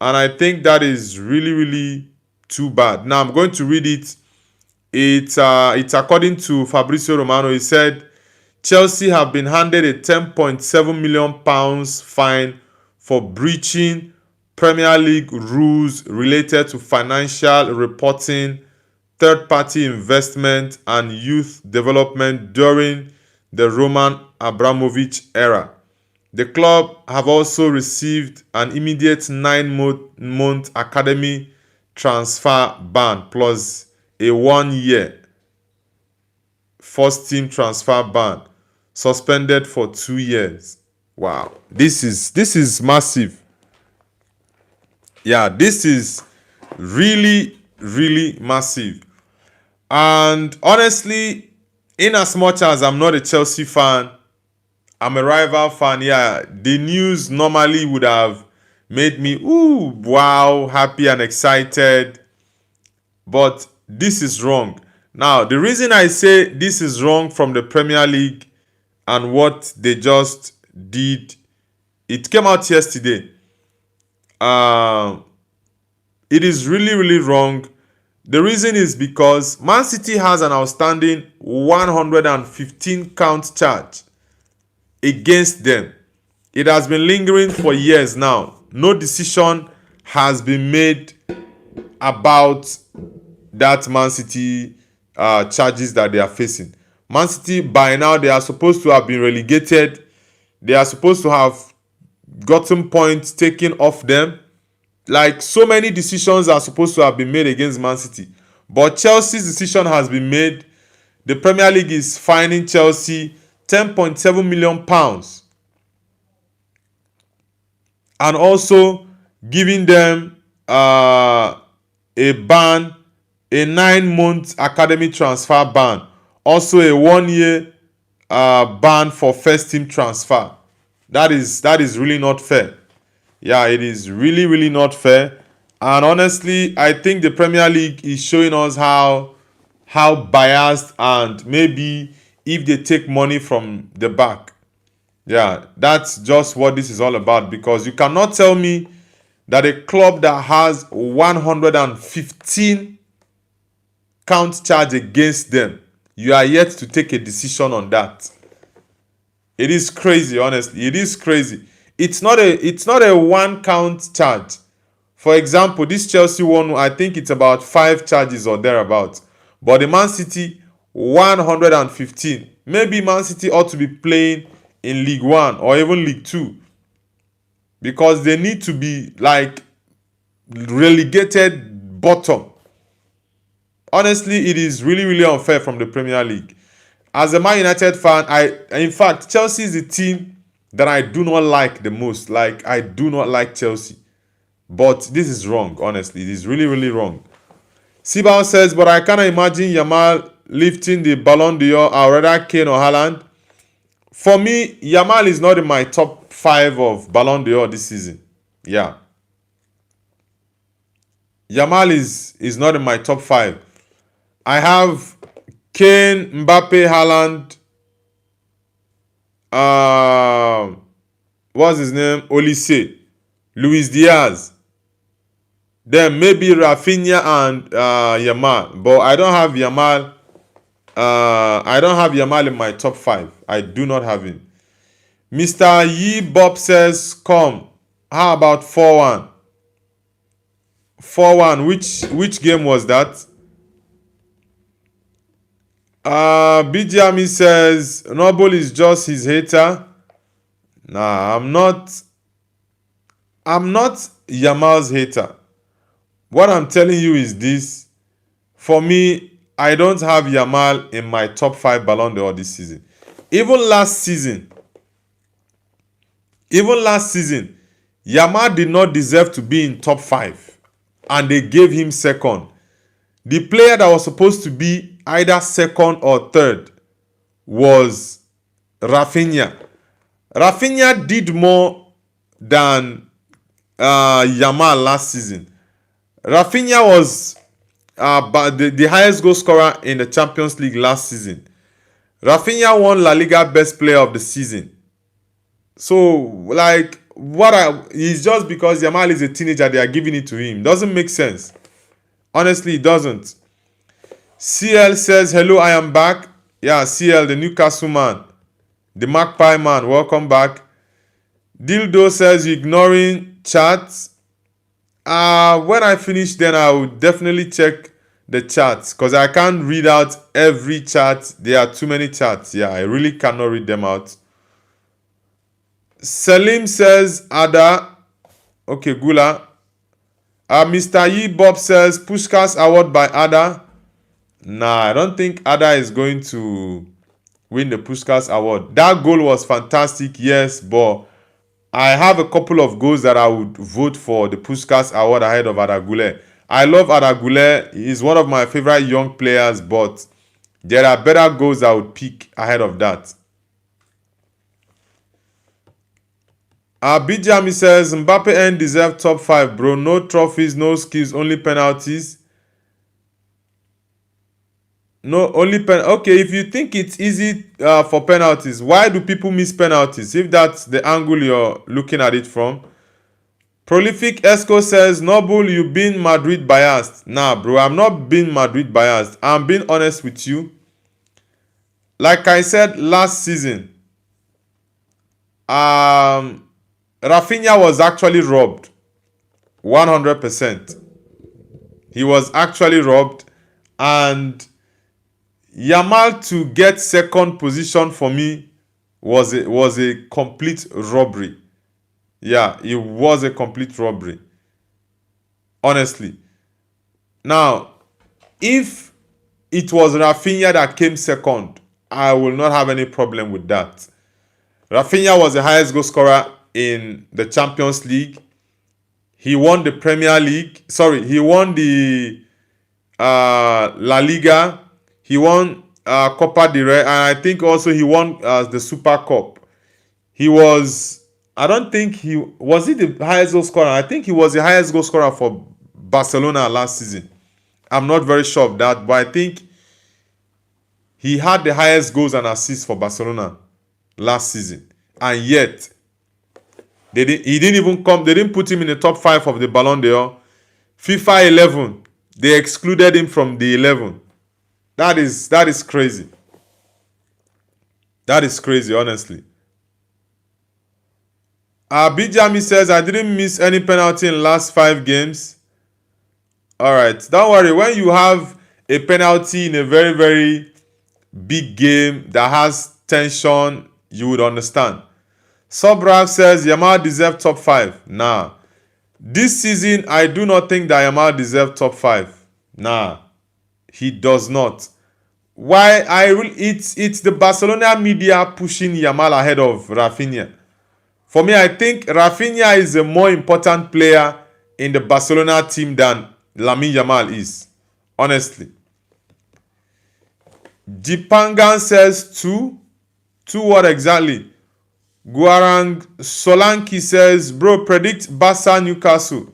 and I think that is really, really too bad. Now I'm going to read it. It's according to Fabrizio Romano. He said Chelsea have been handed a £10.7 million fine for breaching Premier League rules related to financial reporting, third-party investment, and youth development during the Roman Abramovich era. The club have also received an immediate 9-month academy transfer ban plus a 1-year first team transfer ban, suspended for 2 years. Wow, this is massive. Yeah, this is really, really massive. And honestly, in as much as I'm not a Chelsea fan, I'm a rival fan. Yeah, the news normally would have made me, ooh, wow, happy and excited. But this is wrong. Now, the reason I say this is wrong from the Premier League and what they just did, it came out yesterday. It is really, really wrong. The reason is because Man City has an outstanding 115 count charge against them. It has been lingering for years now. No decision has been made about that Man City charges that they are facing. Man City, by now, they are supposed to have been relegated. They are supposed to have gotten points taken off them. Like, so many decisions are supposed to have been made against Man City. But Chelsea's decision has been made. The Premier League is fining Chelsea £10.7 million. And also giving them a ban, a 9-month academy transfer ban. Also a 1-year ban for first team transfer. That is really not fair. Yeah, it is really, really not fair. And honestly, I think the Premier League is showing us how biased, and maybe if they take money from the back. Yeah, that's just what this is all about. Because you cannot tell me that a club that has 115 count charge against them, you are yet to take a decision on that. It is crazy, honestly. It is crazy. It's not a 1 count charge. For example, this Chelsea one, I think it's about 5 charges or thereabouts. But the Man City, 115. Maybe Man City ought to be playing in League 1 or even League 2. Because they need to be like relegated bottom. Honestly, it is really, really unfair from the Premier League. As a Man United fan, in fact, Chelsea is the team that I do not like the most. Like, I do not like Chelsea. But this is wrong, honestly. It is really, really wrong. Sibal says, but I can't imagine Yamal lifting the Ballon d'Or, or rather Kane or Haaland. For me, Yamal is not in my top 5 of Ballon d'Or this season. Yeah. Yamal is not in my top 5. I have Kane, Mbappe, Haaland, what's his name? Olise, Luis Diaz. Then maybe Rafinha and Yamal. But I don't have Yamal. I don't have Yamal in my top 5. I do not have him. Mr. Yi Bob says, come. How about 4-1? 4-1. Which game was that? BGME says Noble is just his hater. Nah, I'm not Yamal's hater. What I'm telling you is this. For me, I don't have Yamal in my top 5 Ballon d'Or this season. Even last season, Even last season, Yamal did not deserve to be in top 5 and they gave him second. The player that was supposed to be either second or third was Rafinha. Rafinha did more than Yamal last season. Rafinha was the highest goal scorer in the Champions League last season. Rafinha won La Liga Best Player of the Season. So, like, it's just because Yamal is a teenager, they are giving it to him. Doesn't make sense. Honestly, it doesn't. CL says, hello, I am back. Yeah, CL, the Newcastle man. The Magpie man, welcome back. Dildo says, you're ignoring chats. When I finish, then I will definitely check the chats because I can't read out every chat. There are too many chats. Yeah, I really cannot read them out. Salim says, Ada. Okay, Gula. Mr. Yi Bob says, Pushkas Award by Ada. Nah, I don't think Ada is going to win the Pushkas Award. That goal was fantastic, yes, but I have a couple of goals that I would vote for the Pushkas Award ahead of Ada Gule. I love Ada Gule. He's one of my favorite young players, but there are better goals I would pick ahead of that. Bijami says, Mbappe N deserve top 5, bro. No trophies, no skills, only penalties. No, only okay, if you think it's easy for penalties, why do people miss penalties? If that's the angle you're looking at it from. Prolific Esco says, Noble, you been Madrid biased. Nah, bro, I'm not being Madrid biased. I'm being honest with you. Like I said last season, Rafinha was actually robbed. 100%. He was actually robbed. And Yamal to get second position for me was a complete robbery. Yeah, it was a complete robbery. Honestly. Now, if it was Rafinha that came second, I will not have any problem with that. Rafinha was the highest goal scorer in the Champions League. He won the Premier League. Sorry, he won the La Liga. He won Copa del Rey, and I think also he won the Super Cup. He was, I don't think he was he the highest goal scorer. I think he was the highest goal scorer for Barcelona last season. I'm not very sure of that, but I think he had the highest goals and assists for Barcelona last season, and yet he didn't even come. They didn't put him in the top 5 of the Ballon d'Or. FIFA 11, they excluded him from the 11. That is crazy. That is crazy, honestly. Bijami says, I didn't miss any penalty in the last 5 games. Alright, don't worry. When you have a penalty in a very, very big game that has tension, you would understand. Sobrag says, Yamal deserves top 5. Nah. This season, I do not think that Yamal deserves top 5. Nah. He does not. Why? It's the Barcelona media pushing Yamal ahead of Rafinha. For me, I think Rafinha is a more important player in the Barcelona team than Lamine Yamal is. Honestly. Jipangan says 2. 2 what exactly? Guarang Solanki says, bro, predict Barca Newcastle.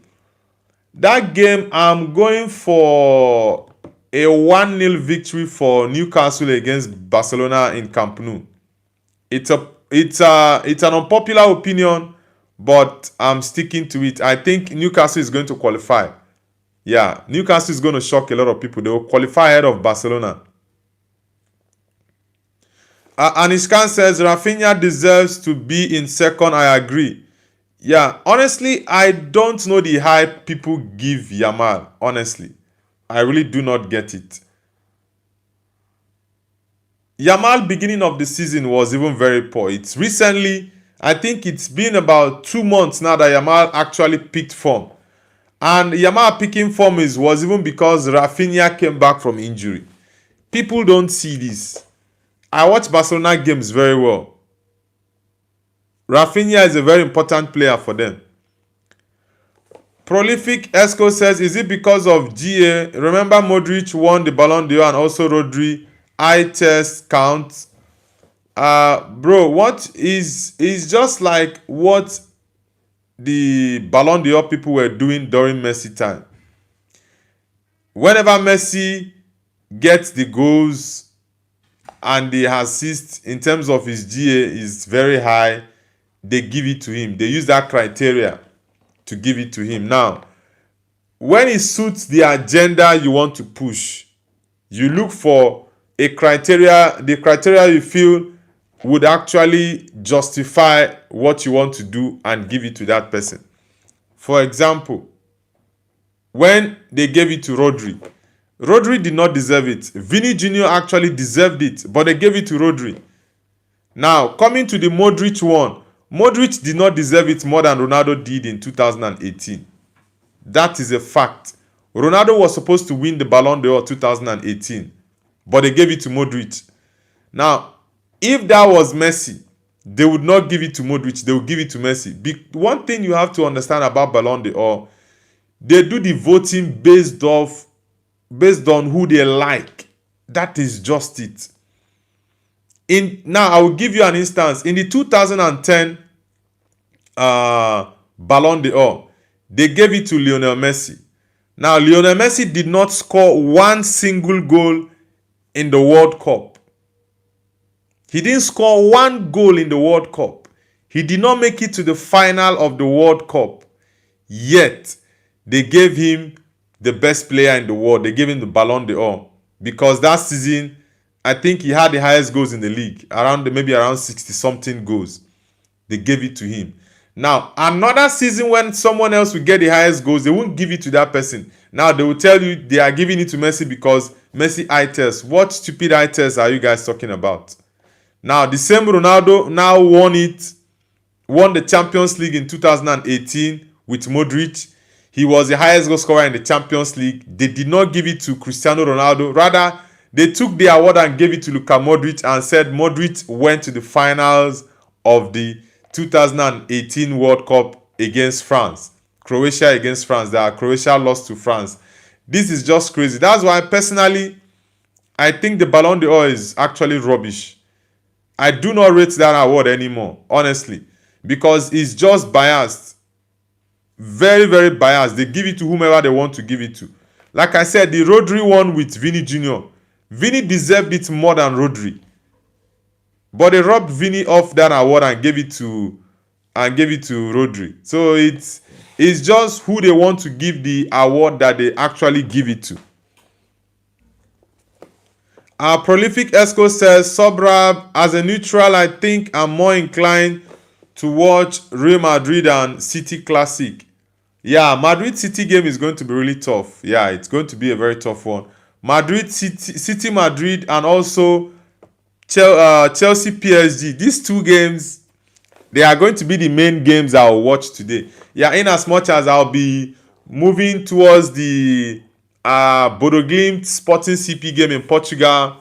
That game, I'm going for a 1-0 victory for Newcastle against Barcelona in Camp Nou. It's an unpopular opinion, but I'm sticking to it. I think Newcastle is going to qualify. Yeah, Newcastle is going to shock a lot of people. They will qualify ahead of Barcelona. Anishkan says, Rafinha deserves to be in second. I agree. Yeah, honestly, I don't know the hype people give Yamal. Honestly, I really do not get it. Yamal beginning of the season was even very poor. It's recently, I think it's been about 2 months now that Yamal actually picked form. And Yamal picking form was even because Rafinha came back from injury. People don't see this. I watch Barcelona games very well. Rafinha is a very important player for them. Prolific Esco says, is it because of GA? Remember Modric won the Ballon d'Or and also Rodri. Eye test counts. Bro, what is just like what the Ballon d'Or people were doing during Messi time. Whenever Messi gets the goals and the assists in terms of his GA is very high, they give it to him. They use that criteria to give it to him. Now, when it suits the agenda you want to push, you look for the criteria you feel would actually justify what you want to do and give it to that person. For example, when they gave it to Rodri did not deserve it. Vini Jr. actually deserved it, but they gave it to Rodri. Now, coming to the Modric one, Modric did not deserve it more than Ronaldo did in 2018. That is a fact. Ronaldo was supposed to win the Ballon d'Or 2018, but they gave it to Modric. Now, if that was Messi, they would not give it to Modric, they would give it to Messi. One thing you have to understand about Ballon d'Or, they do the voting based on who they like. That is just it. Now, I will give you an instance. In the 2010 Ballon d'Or, they gave it to Lionel Messi. Now, Lionel Messi did not score one single goal in the World Cup. He didn't score one goal in the World Cup. He did not make it to the final of the World Cup. Yet, they gave him the best player in the world. They gave him the Ballon d'Or. Because that season, I think he had the highest goals in the league. Maybe around 60-something goals. They gave it to him. Now, another season when someone else will get the highest goals, they won't give it to that person. Now, they will tell you they are giving it to Messi because Messi eye test. What stupid eye test are you guys talking about? Now, the same Ronaldo now won the Champions League in 2018 with Modric. He was the highest goal scorer in the Champions League. They did not give it to Cristiano Ronaldo. Rather, they took the award and gave it to Luka Modric and said Modric went to the finals of the 2018 World Cup against France. Croatia against France. Croatia lost to France. This is just crazy. That's why, personally, I think the Ballon d'Or is actually rubbish. I do not rate that award anymore, honestly, because it's just biased. Very, very biased. They give it to whomever they want to give it to. Like I said, the Rodri one with Vini Jr. Vini deserved it more than Rodri. But they robbed Vini off that award and gave it to Rodri. So it's just who they want to give the award that they actually give it to. Our Prolific Esco says, Sobrab, as a neutral, I think I'm more inclined to watch Real Madrid and City Classic. Yeah, Madrid City game is going to be really tough. Yeah, it's going to be a very tough one. City Madrid, and also Chelsea PSG. These two games, they are going to be the main games I will watch today. Yeah, in as much as I'll be moving towards the Bodo Glimt Sporting CP game in Portugal,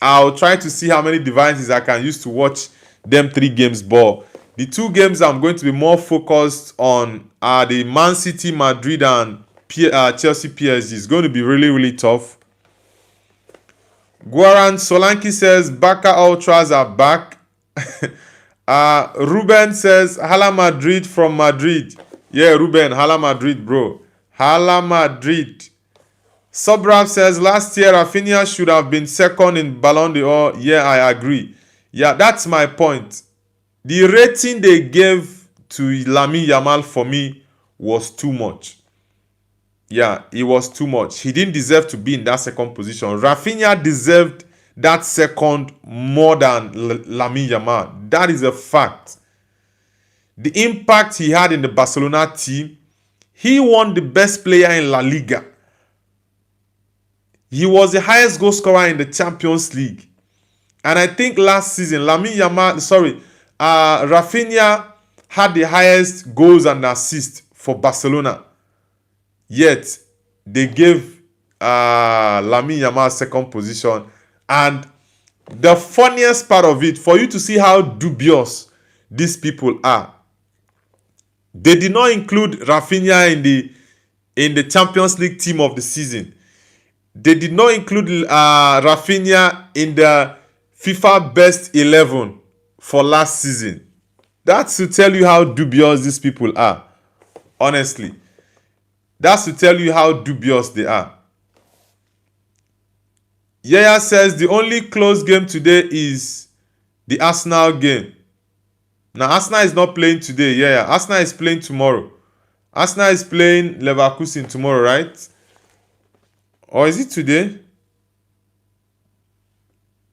I'll try to see how many devices I can use to watch them 3 games. But the 2 games I'm going to be more focused on are the Man City, Madrid, and Chelsea PSG. It's going to be really, really tough. Guaran Solanki says, Barca Ultras are back. Ruben says, Hala Madrid from Madrid. Yeah, Ruben, Hala Madrid, bro. Hala Madrid. Sobrab says, last year Rafinha should have been second in Ballon d'Or. Yeah, I agree. Yeah, that's my point. The rating they gave to Lamine Yamal for me was too much. Yeah, it was too much. He didn't deserve to be in that second position. Rafinha deserved that second more than Lamine Yamal. That is a fact. The impact he had in the Barcelona team, he won the best player in La Liga. He was the highest goal scorer in the Champions League. And I think last season, Rafinha had the highest goals and assists for Barcelona. Yet, they gave Lamine Yamal second position. And the funniest part of it, for you to see how dubious these people are. They did not include Rafinha in the Champions League team of the season. They did not include Rafinha in the FIFA best 11 for last season. That's to tell you how dubious these people are. Honestly. That's to tell you how dubious they are. Yaya says the only close game today is the Arsenal game. Now, Arsenal is not playing today. Yeah. Arsenal is playing tomorrow. Arsenal is playing Leverkusen tomorrow, right? Or is it today?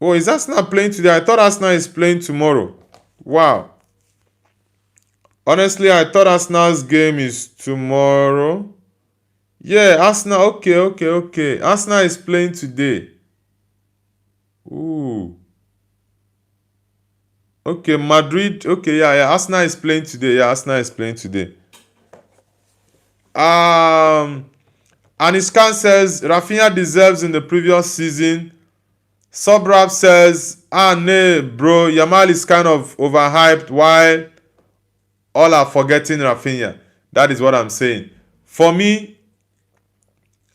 Oh, is Arsenal playing today? I thought Arsenal is playing tomorrow. Wow. Honestly, I thought Arsenal's game is tomorrow. Yeah, Arsenal. Okay. Arsenal is playing today. Ooh. Okay, Madrid. Okay, yeah. Arsenal is playing today. Yeah, Arsenal is playing today. Aniskan says Rafinha deserves in the previous season. Subrap says, nah, bro, Yamal is kind of overhyped while all are forgetting Rafinha. That is what I'm saying. For me,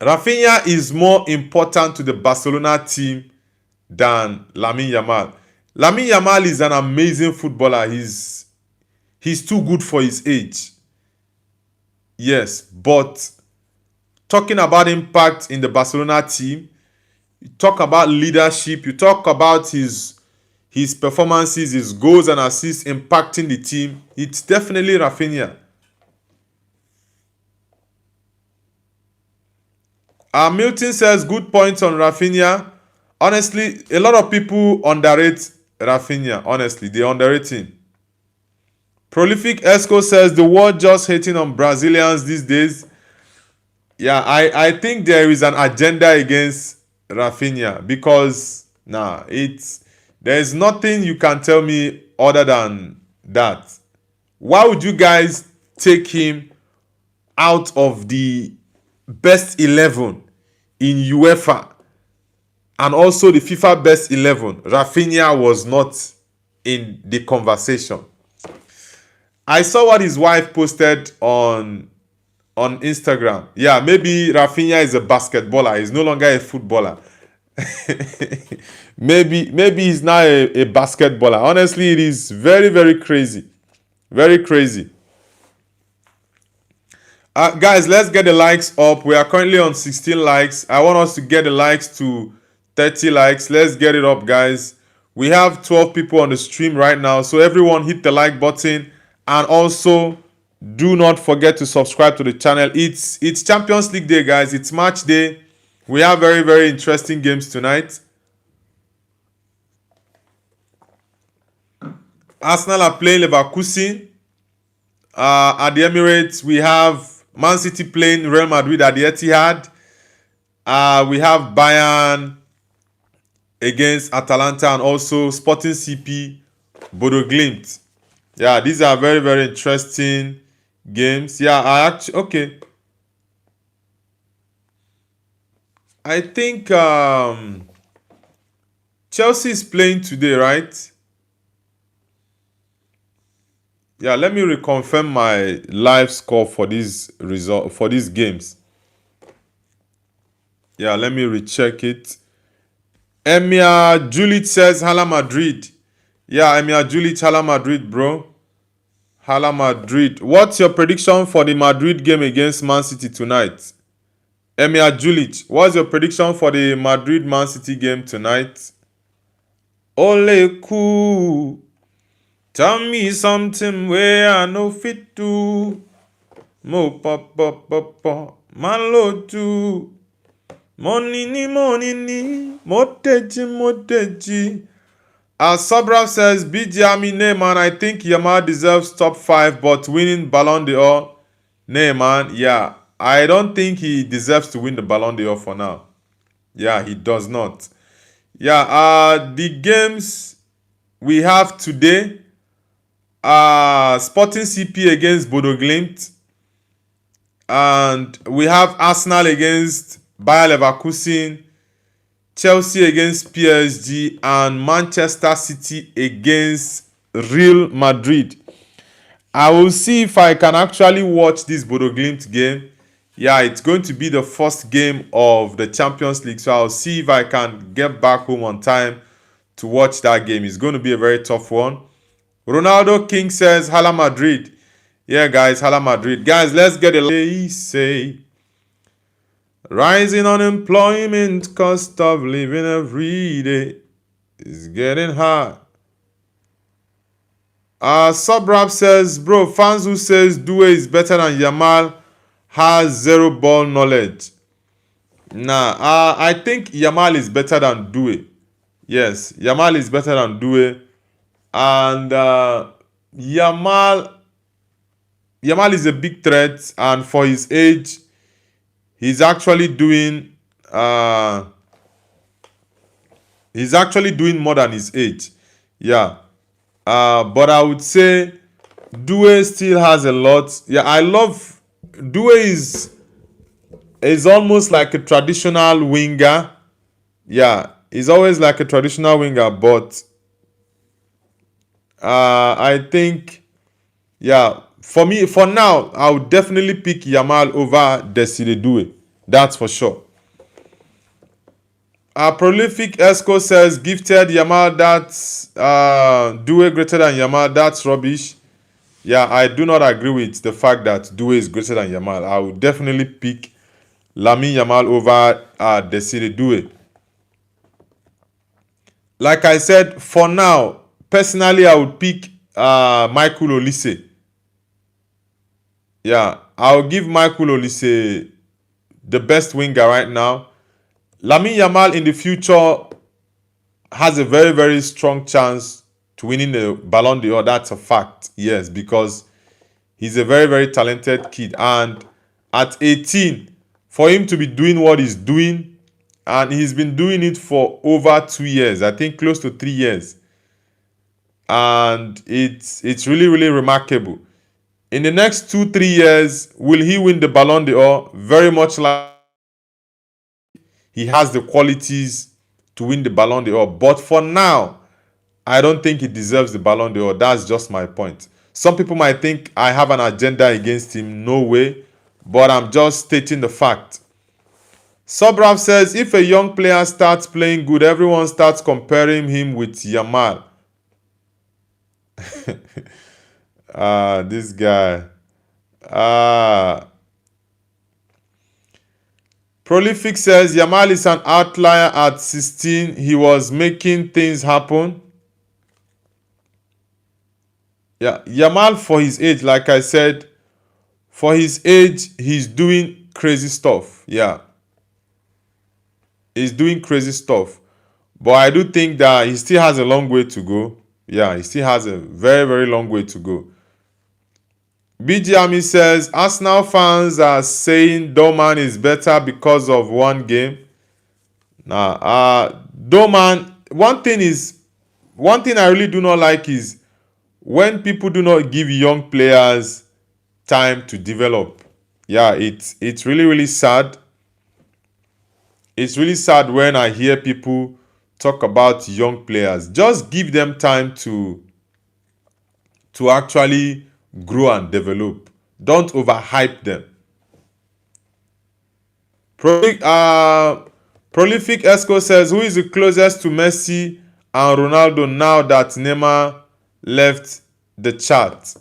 Rafinha is more important to the Barcelona team than Lamine Yamal. Lamine Yamal is an amazing footballer. He's too good for his age. Yes, but talking about impact in the Barcelona team, you talk about leadership, you talk about his performances, his goals and assists impacting the team, it's definitely Rafinha. Milton says good points on Rafinha. Honestly, a lot of people underrate Rafinha. Honestly, they underrate him. Prolific Esco says the world just hating on Brazilians these days. Yeah, I think there is an agenda against Rafinha because there's nothing you can tell me other than that. Why would you guys take him out of the best 11 in UEFA and also the FIFA best 11? Rafinha was not in the conversation. I saw what his wife posted on Instagram. Yeah, maybe Rafinha is a basketballer. He's no longer a footballer. maybe he's now a basketballer. Honestly, it is very, very crazy. Very crazy. Guys, let's get the likes up. We are currently on 16 likes. I want us to get the likes to 30 likes. Let's get it up, guys. We have 12 people on the stream right now. So everyone hit the like button. And also, do not forget to subscribe to the channel. It's Champions League day, guys. It's match day. We have very, very interesting games tonight. Arsenal are playing Leverkusen. At the Emirates, we have Man City playing Real Madrid at the Etihad. We have Bayern against Atalanta and also Sporting CP, Bodo Glimt. Yeah, these are very, very interesting games. Yeah, okay. I think Chelsea is playing today, right? Yeah, let me reconfirm my live score for these games. Yeah, let me recheck it. Emia Juliet says Hala Madrid. Yeah, Emia Juliet, Hala Madrid, bro. Hala Madrid. What's your prediction for the Madrid game against Man City tonight? Emia Juliet, what's your prediction for the Madrid-Man City game tonight? Ole cool. Tell me something where I no fit to. Mo pa malo to. Money ni moteji. As Sabra says, BGMI Neyman, I think Yamal deserves top 5, but winning Ballon d'Or, Neyman, yeah, I don't think he deserves to win the Ballon d'Or for now. Yeah, he does not. Yeah, the games we have today, Sporting CP against Bodo Glimt, and we have Arsenal against Bayer Leverkusen, Chelsea against PSG, and Manchester City against Real Madrid. I will see if I can actually watch this Bodo Glimt game. Yeah, it's going to be the first game of the Champions League, so I'll see if I can get back home on time to watch that game. It's going to be a very tough one. Ronaldo King says, Hala Madrid. Yeah, guys, Hala Madrid. Guys, let's get a say. Rising unemployment, cost of living every day is getting high. Subrap says, bro, fans who says Due is better than Yamal has zero ball knowledge. Nah, I think Yamal is better than Due. Yes, Yamal is better than Due. And Yamal is a big threat, and for his age, he's actually doing more than his age. Yeah. But I would say Due still has a lot. Yeah, I love Due is almost like a traditional winger. Yeah, he's always like a traditional winger, but I think, yeah, for me, for now, I would definitely pick Yamal over Desire Due. That's for sure. Prolific Esco says, gifted Yamal, that's Due greater than Yamal. That's rubbish. Yeah, I do not agree with the fact that Due is greater than Yamal. I would definitely pick Lamine Yamal over Desire Due. Like I said, for now, personally, I would pick Michael Olise. Yeah, I'll give Michael Olise the best winger right now. Lamine Yamal in the future has a very, very strong chance to winning the Ballon d'Or. That's a fact, yes, because he's a very, very talented kid. And at 18, for him to be doing what he's doing, and he's been doing it for over 2 years, I think close to 3 years. And it's really, really remarkable. In the next 2-3 years, will he win the Ballon d'Or? Very much like he has the qualities to win the Ballon d'Or. But for now, I don't think he deserves the Ballon d'Or. That's just my point. Some people might think I have an agenda against him. No way. But I'm just stating the fact. Sobrav says, if a young player starts playing good, everyone starts comparing him with Yamal. This guy. Prolific says, Yamal is an outlier at 16. He was making things happen. Yeah, Yamal for his age, like I said, for his age, he's doing crazy stuff. Yeah. He's doing crazy stuff. But I do think that he still has a long way to go. Yeah, he still has a very, very long way to go. BG Ami says, Arsenal fans are saying Doman is better because of one game. Doman, one thing I really do not like is when people do not give young players time to develop. Yeah, it's really, really sad. It's really sad when I hear people talk about young players. Just give them time to actually grow and develop. Don't overhype them. Prolific Esco says, who is the closest to Messi and Ronaldo now that Neymar left the chart?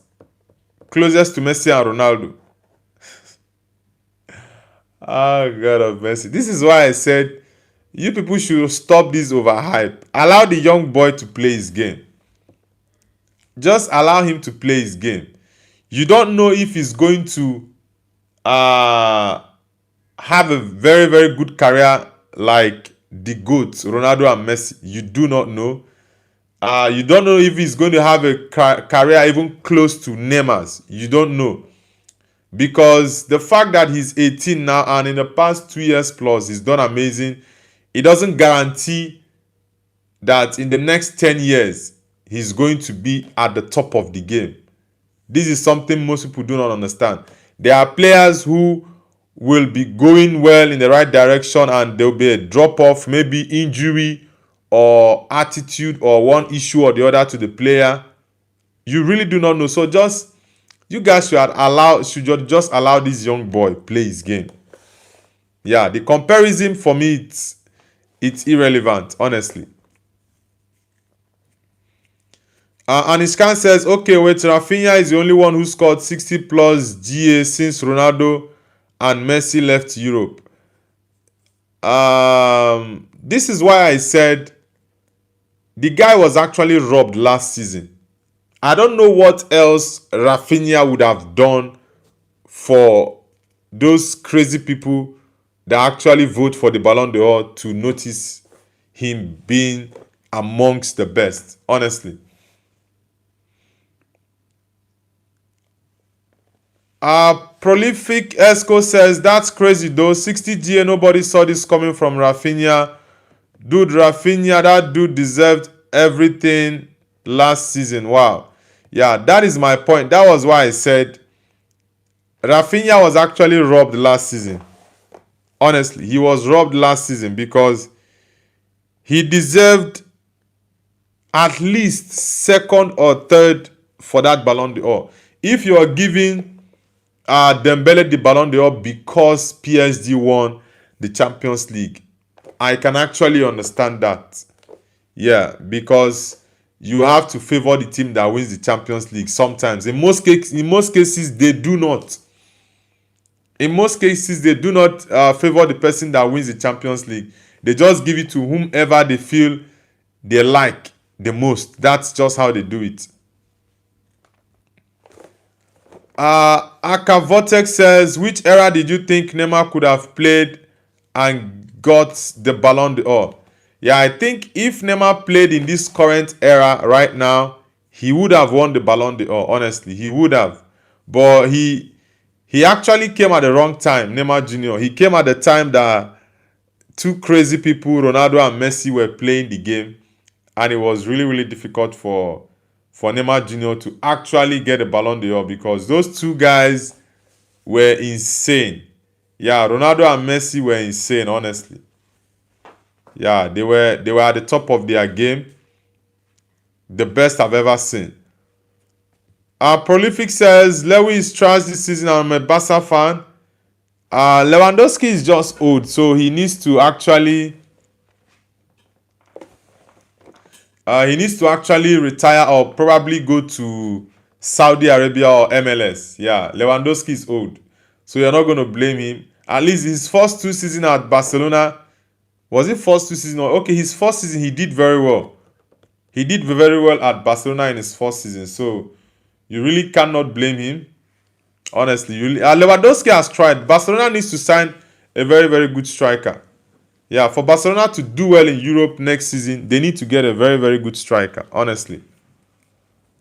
Closest to Messi and Ronaldo. Oh, God of mercy. This is why I said you people should stop this overhype. Allow the young boy to play his game. Just allow him to play his game. You don't know if he's going to have a very, very good career like the GOATs, Ronaldo and Messi. You do not know. You don't know if he's going to have a career even close to Neymar's. You don't know. Because the fact that he's 18 now and in the past 2 years plus, he's done amazing. It doesn't guarantee that in the next 10 years, he's going to be at the top of the game. This is something most people do not understand. There are players who will be going well in the right direction and there will be a drop-off, maybe injury or attitude or one issue or the other to the player. You really do not know. So just you guys should just allow this young boy play his game. Yeah, the comparison for me it's irrelevant, honestly. Anishkan says, okay, wait, Rafinha is the only one who scored 60 plus GA since Ronaldo and Messi left Europe. This is why I said the guy was actually robbed last season. I don't know what else Rafinha would have done for those crazy people that actually vote for the Ballon d'Or to notice him being amongst the best, honestly. Prolific Esco says, that's crazy though. 60 GA, nobody saw this coming from Rafinha. Dude, Rafinha, that dude deserved everything last season. Wow. Yeah, that is my point. That was why I said Rafinha was actually robbed last season. Honestly, he was robbed last season because he deserved at least second or third for that Ballon d'Or. If you are giving Dembele the Ballon d'Or because PSG won the Champions League, I can actually understand that. Yeah, because you have to favor the team that wins the Champions League sometimes. In most cases, they do not. In most cases, they do not favor the person that wins the Champions League. They just give it to whomever they feel they like the most. That's just how they do it. Akavotex says, which era did you think Neymar could have played and got the Ballon d'Or? Yeah, I think if Neymar played in this current era right now, he would have won the Ballon d'Or. Honestly, he would have. But he actually came at the wrong time, Neymar Jr. He came at the time that two crazy people, Ronaldo and Messi, were playing the game. And it was really, really difficult for Neymar Jr. to actually get a Ballon d'Or because those two guys were insane. Yeah, Ronaldo and Messi were insane, honestly. Yeah, they were at the top of their game. The best I've ever seen. Prolific says, Lewis is trash this season. I'm a Barca fan. Lewandowski is just old, so he needs to actually retire or probably go to Saudi Arabia or MLS. Yeah, Lewandowski is old, so you're not going to blame him. At least his first two seasons at Barcelona, was it first two seasons? Okay, his first season he did very well. He did very well at Barcelona in his first season, so you really cannot blame him. Honestly, Lewandowski has tried. Barcelona needs to sign a very, very good striker. Yeah, for Barcelona to do well in Europe next season, they need to get a very, very good striker, honestly.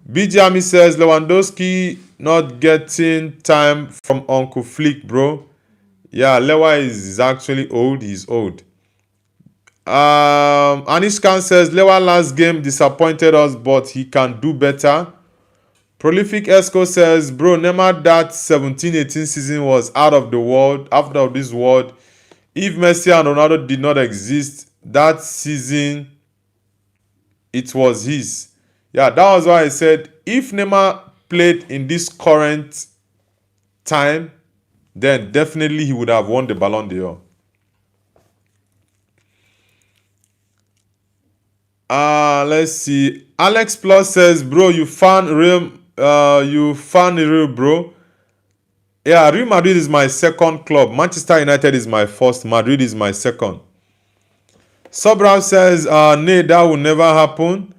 BJ says, Lewandowski not getting time from Uncle Flick, bro. Yeah, Lewa is actually old. He's old. Anishkan says, Lewa last game disappointed us, but he can do better. Prolific Esco says, bro, Neymar that 17-18 season was out of this world. If Messi and Ronaldo did not exist, that season, it was his. Yeah, that was why I said, if Neymar played in this current time, then definitely he would have won the Ballon d'Or. Let's see. Alex Plus says, bro, you fan real, bro. Yeah, Real Madrid is my second club. Manchester United is my first. Madrid is my second. Sobral says, nay, that will never happen.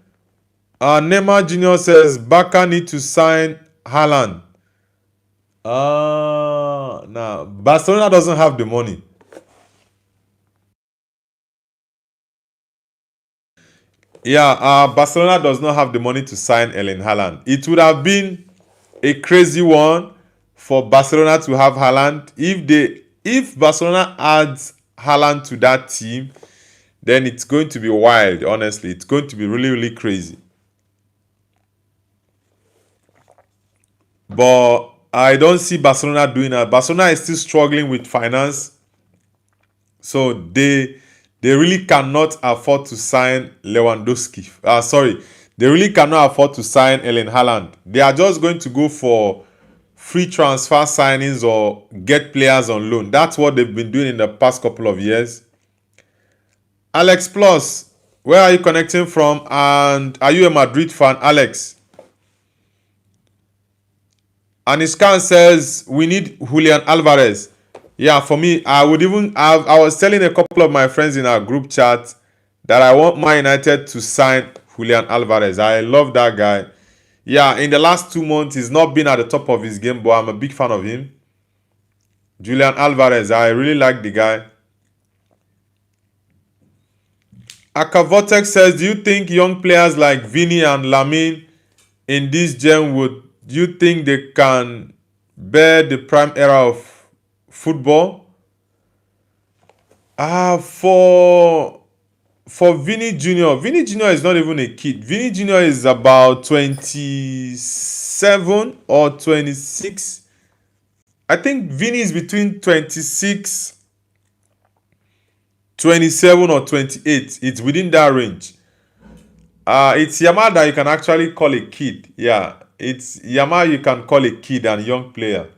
Neymar Jr. says, Barca need to sign Haaland. Nah, Barcelona doesn't have the money. Yeah, Barcelona does not have the money to sign Erling Haaland. It would have been a crazy one for Barcelona to have Haaland. If Barcelona adds Haaland to that team, then it's going to be wild, honestly. It's going to be really, really crazy. But I don't see Barcelona doing that. Barcelona is still struggling with finance. So they really cannot afford to sign Lewandowski. They really cannot afford to sign Erling Haaland. They are just going to go for free transfer signings or get players on loan. That's what they've been doing in the past couple of years. Alex Plus, where are you connecting from? And are you a Madrid fan, Alex? Aniskan says we need Julian Alvarez. Yeah, for me, I was telling a couple of my friends in our group chat that I want Man United to sign Julian Alvarez. I love that guy. Yeah, in the last 2 months, he's not been at the top of his game, but I'm a big fan of him. Julian Alvarez, I really like the guy. Akavotex says, do you think young players like Vini and Lamine in this gen do you think they can bear the prime era of football? For Vini Jr. Vini Jr. is not even a kid. Vini Jr. is about 27 or 26. I think Vini is between 26, 27 or 28. It's within that range. It's Yamal that you can actually call a kid. Yeah, it's Yamal you can call a kid and young player.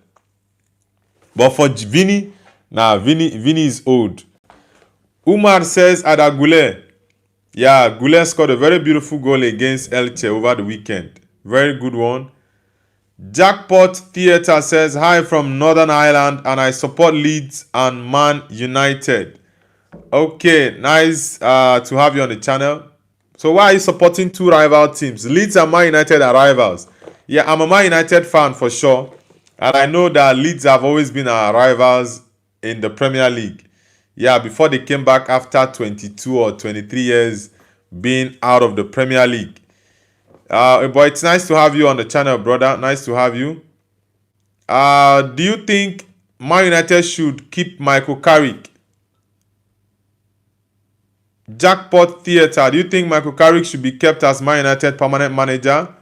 But for Vini, Vini is old. Umar says Ada Goulet. Yeah, Goulet scored a very beautiful goal against Elche over the weekend. Very good one. Jackpot Theatre says, hi from Northern Ireland and I support Leeds and Man United. Okay, nice to have you on the channel. So why are you supporting two rival teams? Leeds and Man United are rivals. Yeah, I'm a Man United fan for sure. And I know that Leeds have always been our rivals in the Premier League. Yeah, before they came back after 22 or 23 years being out of the Premier League. But it's nice to have you on the channel, brother. Nice to have you. Do you think Man United should keep Michael Carrick? Jackpot Theatre, do you think Michael Carrick should be kept as Man United permanent manager?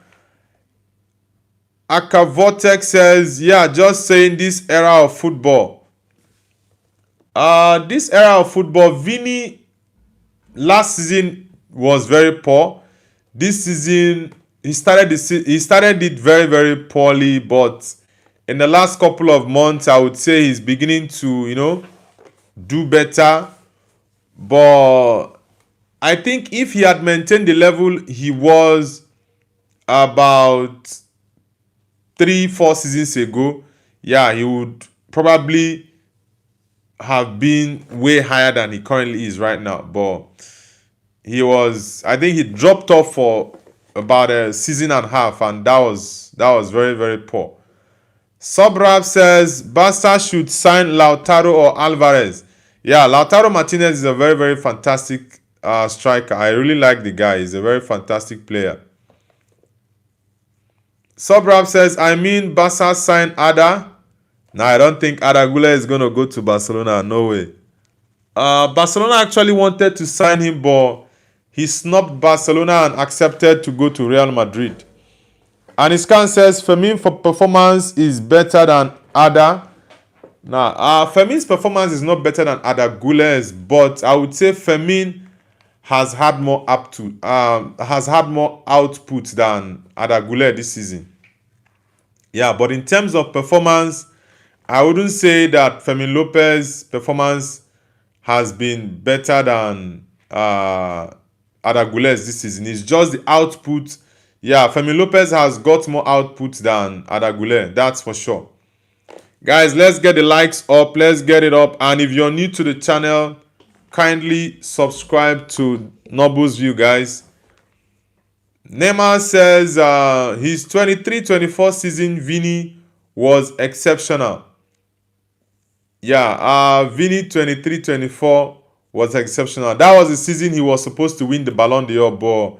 Akavotex says, yeah, just saying this era of football. This era of football, Vini last season was very poor. This season, he started it very, very poorly, but in the last couple of months, I would say he's beginning to, do better. But I think if he had maintained the level he was about 3-4 seasons ago, yeah, he would probably have been way higher than he currently is right now. But I think he dropped off for about a season and a half, and that was very, very poor. Subrab says Barca should sign Lautaro or Alvarez. Yeah, Lautaro Martinez is a very, very fantastic striker. I really like the guy. He's a very fantastic player. Subrab says, I mean Barca signed Ada. No, I don't think Ada Goulet is going to go to Barcelona. No way. Barcelona actually wanted to sign him, but he snubbed Barcelona and accepted to go to Real Madrid. Aniskan says, Fermin for performance is better than Ada. Now, Fermin's performance is not better than Ada Goulet's, but I would say Fermin has had more output than Ada Goulet this season. Yeah, but in terms of performance, I wouldn't say that Fermin Lopez's performance has been better than Ada Goulet's this season. It's just the output. Yeah, Fermin Lopez has got more output than Ada Goulet. That's for sure. Guys, let's get the likes up. Let's get it up. And if you're new to the channel, kindly subscribe to Nobu's View, guys. Neymar says his 23-24 season Vini was exceptional. Yeah, Vini 23-24 was exceptional. That was the season he was supposed to win the Ballon d'Or, but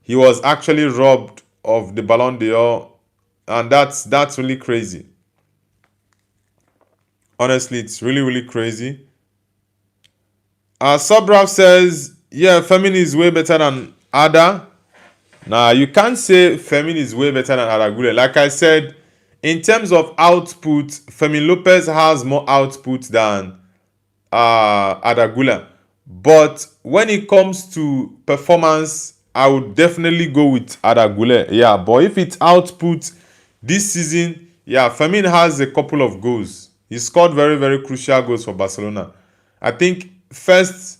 he was actually robbed of the Ballon d'Or, and that's really crazy. Honestly, it's really, really crazy. Subraf says, yeah, Fermin is way better than Ada. Nah, you can't say Fermin is way better than Ada Goulet. Like I said, in terms of output, Fermin Lopez has more output than Ada Goulet. But when it comes to performance, I would definitely go with Adagule. Yeah, but if it's output this season, yeah, Firmino has a couple of goals. He scored very, very crucial goals for Barcelona. I think first,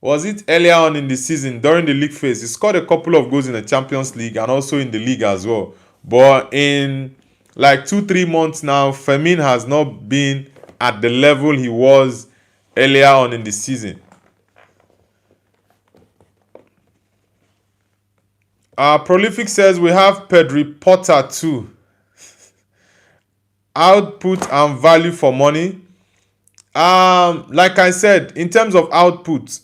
was it earlier on in the season during the league phase? He scored a couple of goals in the Champions League and also in the league as well. But in like 2-3 months now, Firmino has not been at the level he was earlier on in the season. Prolific says we have Pedri Potter too. Output and value for money. Like I said, in terms of output,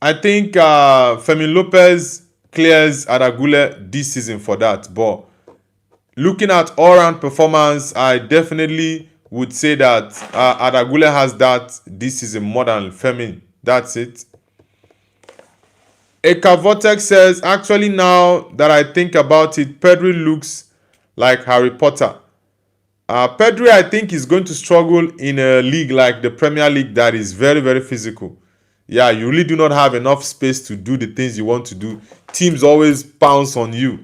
I think Fermin Lopez clears Aragule this season for that. But looking at all-round performance, I definitely would say that Aragule has that this season more than Fermin. That's it. Eka Vortex says, actually now that I think about it, Pedri looks like Harry Potter. Pedri, I think, is going to struggle in a league like the Premier League that is very, very physical. Yeah, you really do not have enough space to do the things you want to do. Teams always pounce on you.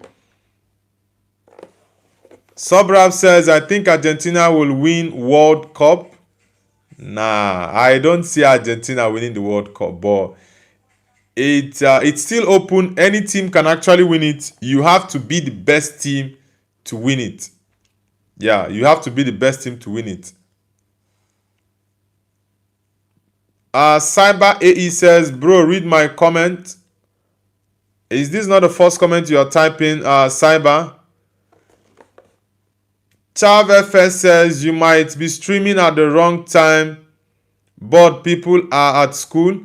Subrab says, I think Argentina will win World Cup. Nah, I don't see Argentina winning the World Cup, but it's still open. Any team can actually win it. You have to be the best team to win it. Yeah, you have to be the best team to win it. Cyber AE says, bro, read my comment. Is this not the first comment you are typing, Cyber? Chav FS says, you might be streaming at the wrong time, but people are at school.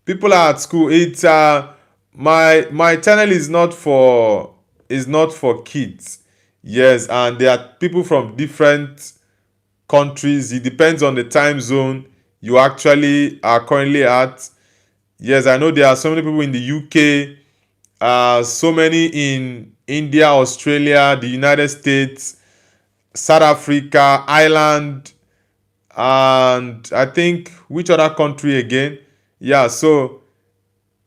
People are at school. It's my channel is not for kids. Yes, and there are people from different countries. It depends on the time zone you actually are currently at. Yes, I know there are so many people in the UK, so many in India, Australia, the United States, South Africa, Ireland, and I think which other country again? Yeah, so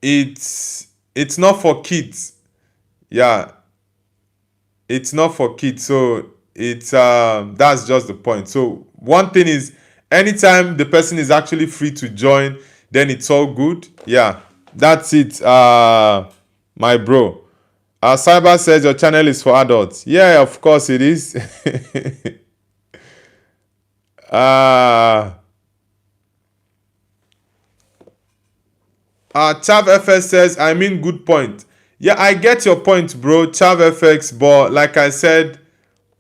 it's not for kids. Yeah, it's not for kids. So it's that's just the point. So one thing is, anytime the person is actually free to join, then it's all good. Yeah, that's it. My bro. Cyber says your channel is for adults. Yeah, of course it is. Chav FX says, I mean, good point. Yeah, I get your point, bro, Chav FX, but like I said,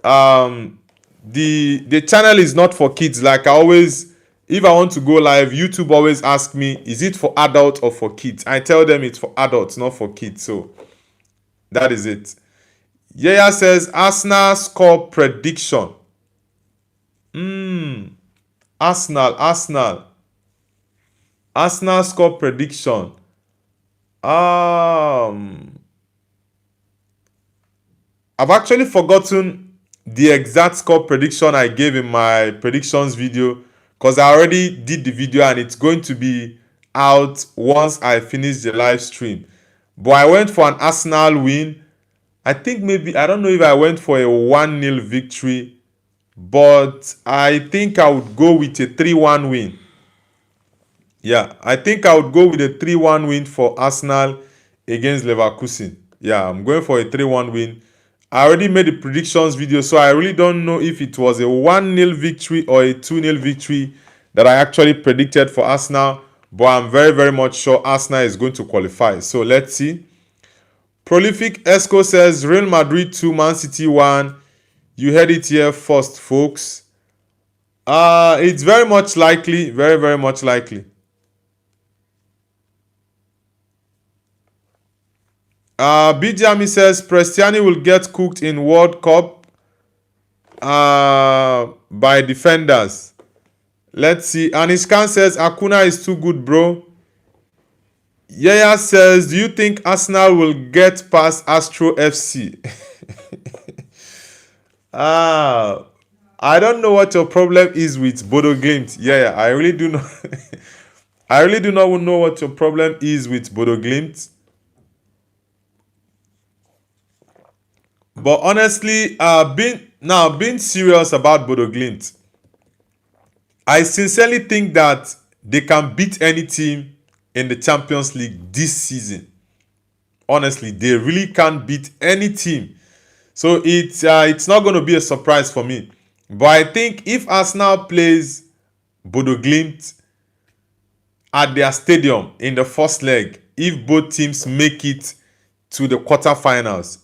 the channel is not for kids. Like I always, if I want to go live, YouTube always ask me, is it for adults or for kids? I tell them it's for adults, not for kids. So that is it. Yaya says, Arsenal score prediction. Arsenal score prediction. I've actually forgotten the exact score prediction I gave in my predictions video because I already did the video and it's going to be out once I finish the live stream. But I went for an Arsenal win. I think maybe, I don't know if I went for a 1-0 victory, but I think I would go with a 3-1 win. Yeah, I think I would go with a 3-1 win for Arsenal against Leverkusen. Yeah, I'm going for a 3-1 win. I already made the predictions video, so I really don't know if it was a 1-0 victory or a 2-0 victory that I actually predicted for Arsenal. But I'm very, very much sure Arsenal is going to qualify. So let's see. Prolific Esco says, Real Madrid 2, Man City 1. You heard it here first, folks. It's very much likely. Very, very much likely. BJami says Prestiani will get cooked in World Cup by defenders. Let's see. Anishkan says Akuna is too good, bro. Yaya says, do you think Arsenal will get past Astro FC? I don't know what your problem is with Bodo Glimt. Yeah, I really do not. I really do not know what your problem is with Bodo Glimt. But honestly, being serious about Bodo Glimt, I sincerely think that they can beat any team in the Champions League this season. Honestly, they really can beat any team. So it's not going to be a surprise for me. But I think if Arsenal plays Bodo Glimt at their stadium in the first leg, if both teams make it to the quarterfinals,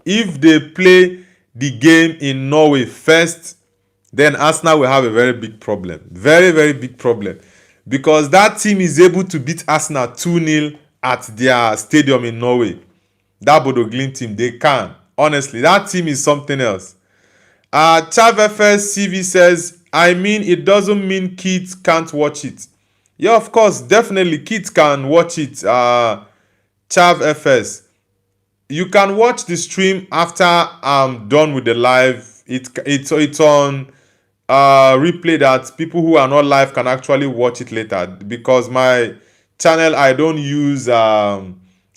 if they play the game in Norway first, then Arsenal will have a very big problem. Very, very big problem. Because that team is able to beat Arsenal 2-0 at their stadium in Norway. That Bodo Glimt team, they can. Honestly, that team is something else. Chav FS CV says, I mean, it doesn't mean kids can't watch it. Yeah, of course, definitely kids can watch it. Chav FS. You can watch the stream after I'm done with the live. It's on replay that people who are not live can actually watch it later, because my channel, I don't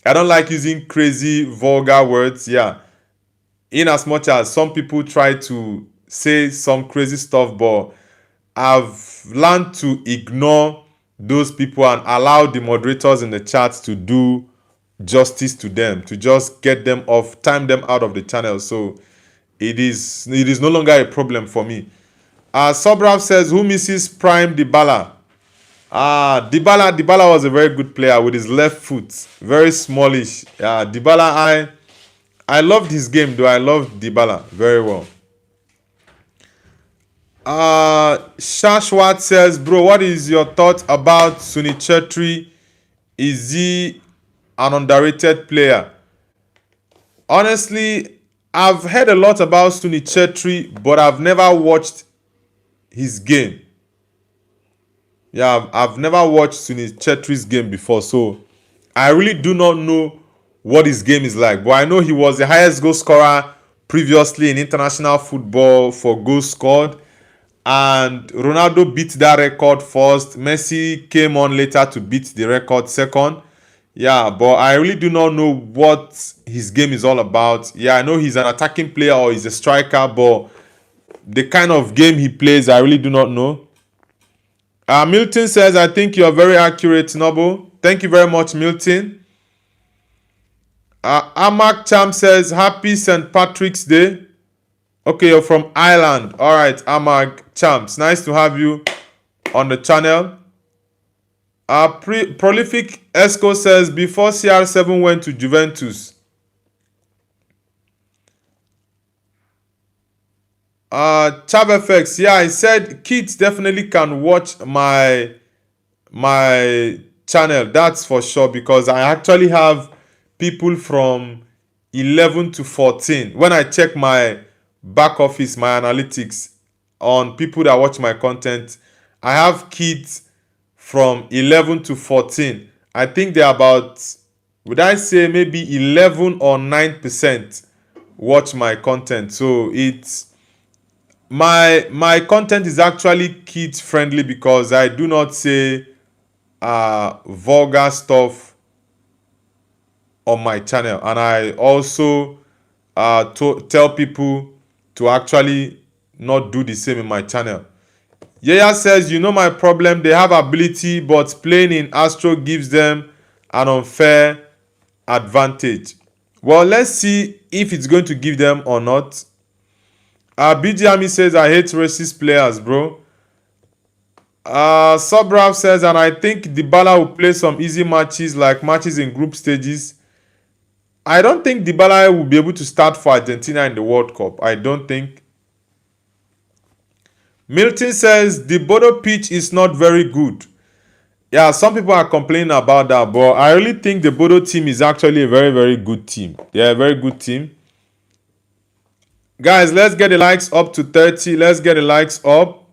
like using crazy vulgar words. Yeah, in as much as some people try to say some crazy stuff, but I've learned to ignore those people and allow the moderators in the chat to do justice to them, to just get them off, time them out of the channel. So it is no longer a problem for me. Sobrav says, who misses prime Dybala? Dybala was a very good player with his left foot, very smallish. Dybala, I loved his game though. I loved Dybala very well. Shashwat says, bro, what is your thought about Sunil Chetri? Is he an underrated player? Honestly, I've heard a lot about Sunil Chetri, but I've never watched his game. Yeah, I've never watched Sunil Chetri's game before, so I really do not know what his game is like. But I know he was the highest goal scorer previously in international football for goals scored, and Ronaldo beat that record first. Messi came on later to beat the record second. Yeah, but I really do not know what his game is all about. Yeah, I know he's an attacking player or he's a striker, but the kind of game he plays, I really do not know. Milton says, I think you are very accurate, Noble. Thank you very much, Milton. Amak Cham says, happy St. Patrick's Day. Okay, you're from Ireland. All right, Amak Champs. Nice to have you on the channel. Prolific Esco says, before CR7 went to Juventus, ChavFX, yeah, I said kids definitely can watch my channel. That's for sure, because I actually have people from 11 to 14. When I check my back office, my analytics on people that watch my content, I have kids from 11 to 14. I think they're about, would I say maybe 11 or 9% watch my content. So it's my content is actually kids friendly, because I do not say vulgar stuff on my channel, and I also tell people to actually not do the same in my channel. Yaya says, you know my problem, they have ability, but playing in Astro gives them an unfair advantage. Well, let's see if it's going to give them or not. BGME says, I hate racist players, bro. Subrav says, and I think Dybala will play some easy matches, like matches in group stages. I don't think Dybala will be able to start for Argentina in the World Cup. I don't think. Milton says, the Bodo pitch is not very good. Yeah, some people are complaining about that, but I really think the Bodo team is actually a very, very good team. They're a very good team. Guys, let's get the likes up to 30. Let's get the likes up.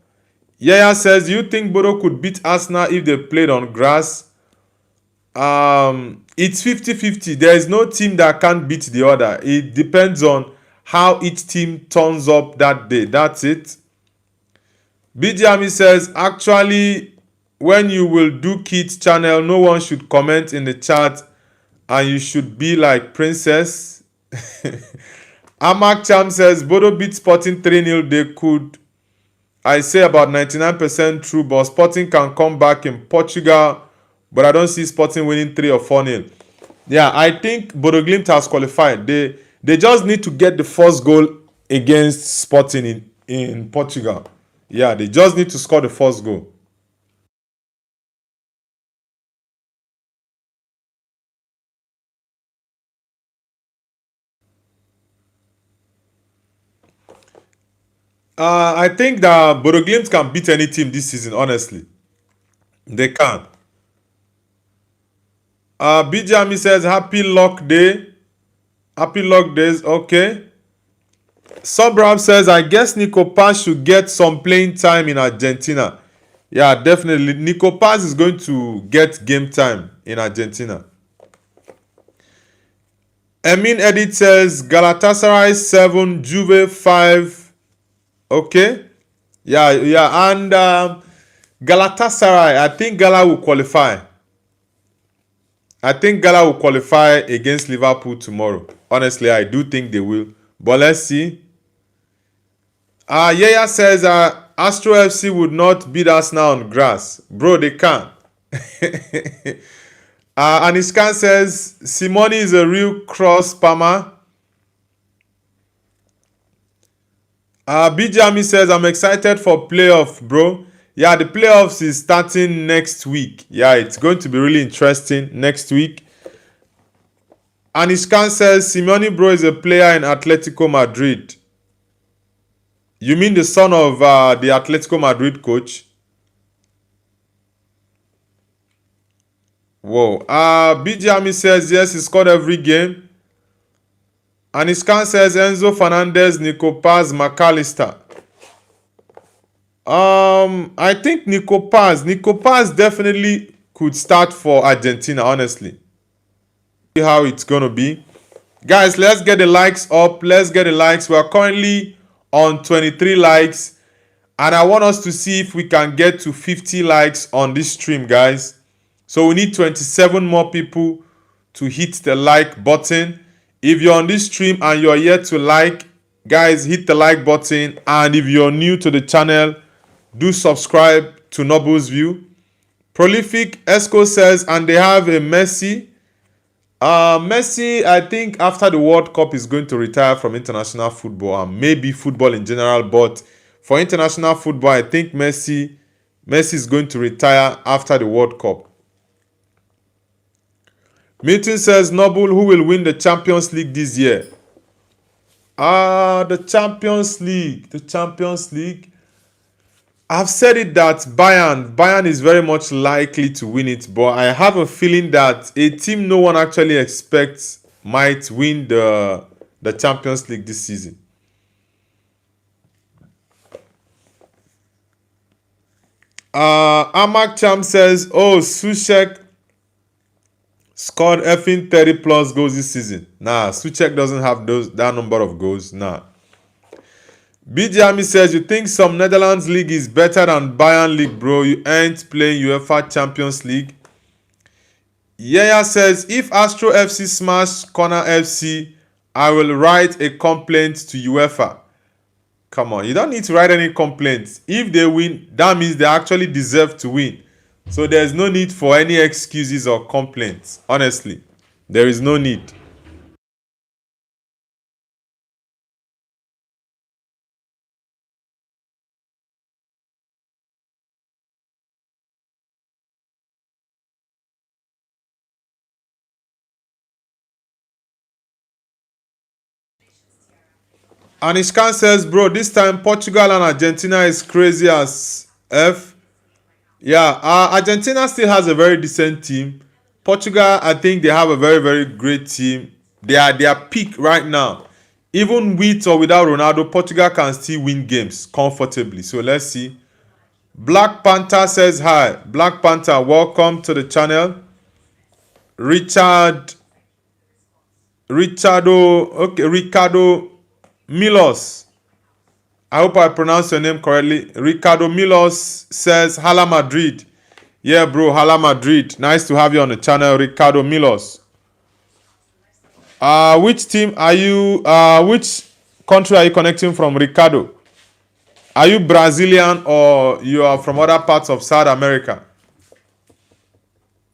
Yaya says, do you think Bodo could beat Arsenal if they played on grass? It's 50-50. There is no team that can't beat the other. It depends on how each team turns up that day. That's it. BGME says, actually, when you will do kids channel, no one should comment in the chat and you should be like princess. Amak Cham says Bodo beat Sporting 3-0. They could, I say, about 99% true, but Sporting can come back in Portugal, but I don't see Sporting winning 3 or 4-0. Yeah, I think Bodo Glimt has qualified. They just need to get the first goal against Sporting in Portugal. Yeah, they just need to score the first goal. I think that Bodo Glimt can beat any team this season, honestly. They can. BJ says, Happy Lock Day. Happy Lock Days. Okay. Subrab says, I guess Nico Paz should get some playing time in Argentina. Yeah, definitely. Nico Paz is going to get game time in Argentina. Emin Edit says, Galatasaray 7, Juve 5. Okay. Yeah. And Galatasaray, I think Gala will qualify. I think Gala will qualify against Liverpool tomorrow. Honestly, I do think they will. But let's see. Yaya says Astro FC would not beat us now on grass. Bro, they can. Aniskan says Simone is a real cross spammer. Bijami says I'm excited for playoff, bro. Yeah, the playoffs is starting next week. Yeah, it's going to be really interesting next week. Aniskan says Simeone bro is a player in Atletico Madrid. You mean the son of the Atletico Madrid coach? Whoa. BJ says yes, he scored every game. Aniskan says Enzo Fernandez, Nico Paz, McAllister. I think Nico Paz definitely could start for Argentina, honestly. See how it's gonna be. Guys, let's get the likes up. Let's get the likes. We are currently on 23 likes. And I want us to see if we can get to 50 likes on this stream, guys. So we need 27 more people to hit the like button. If you're on this stream and you're yet to like, guys, hit the like button. And if you're new to the channel, do subscribe to Noble's View. Prolific Esco says, and they have a Messi. Messi, I think after the World Cup is going to retire from international football and maybe football in general. But for international football, I think Messi is going to retire after the World Cup. Milton says, Noble, who will win the Champions League this year? The Champions League. I've said it that Bayern is very much likely to win it, but I have a feeling that a team no one actually expects might win the Champions League this season. Amak Cham says, oh, Suchek scored effing 30 plus goals this season. Nah, Suchek doesn't have that number of goals. Nah. BJ says, you think some Netherlands league is better than Bayern league, bro? You ain't playing UEFA Champions League. Yaya says, if Astro FC smash Corner FC, I will write a complaint to UEFA. Come on, you don't need to write any complaints. If they win, that means they actually deserve to win. So there's no need for any excuses or complaints. Honestly, there is no need. Anishkan says, bro, this time Portugal and Argentina is crazy as F. Yeah, Argentina still has a very decent team. Portugal, I think they have a very, very great team. They are their peak right now. Even with or without Ronaldo, Portugal can still win games comfortably. So let's see. Black Panther says hi. Black Panther, welcome to the channel. Ricardo Milos. I hope I pronounced your name correctly. Ricardo Milos says, Hala Madrid. Yeah, bro. Hala Madrid. Nice to have you on the channel, Ricardo Milos. Which team are you? Which country are you connecting from, Ricardo? Are you Brazilian or you are from other parts of South America?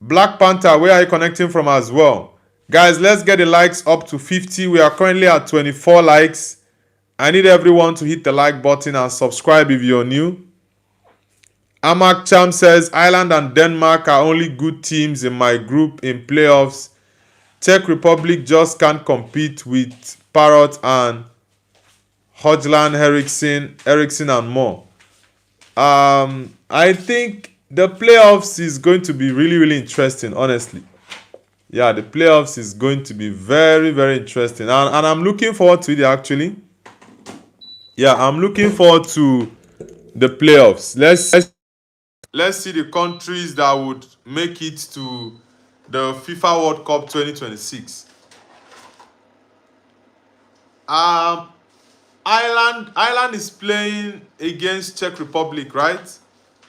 Black Panther, where are you connecting from as well? Guys, let's get the likes up to 50. We are currently at 24 likes. I need everyone to hit the like button and subscribe if you're new. Amak Cham says Ireland and Denmark are only good teams in my group in playoffs. Czech Republic just can't compete with Parrot and Hodgland, Ericsson and more. I think the playoffs is going to be really, really interesting, honestly. Yeah, the playoffs is going to be very, very interesting. And I'm looking forward to it, actually. Yeah, I'm looking forward to the playoffs. Let's see the countries that would make it to the FIFA World Cup 2026. Um, Ireland is playing against Czech Republic, right?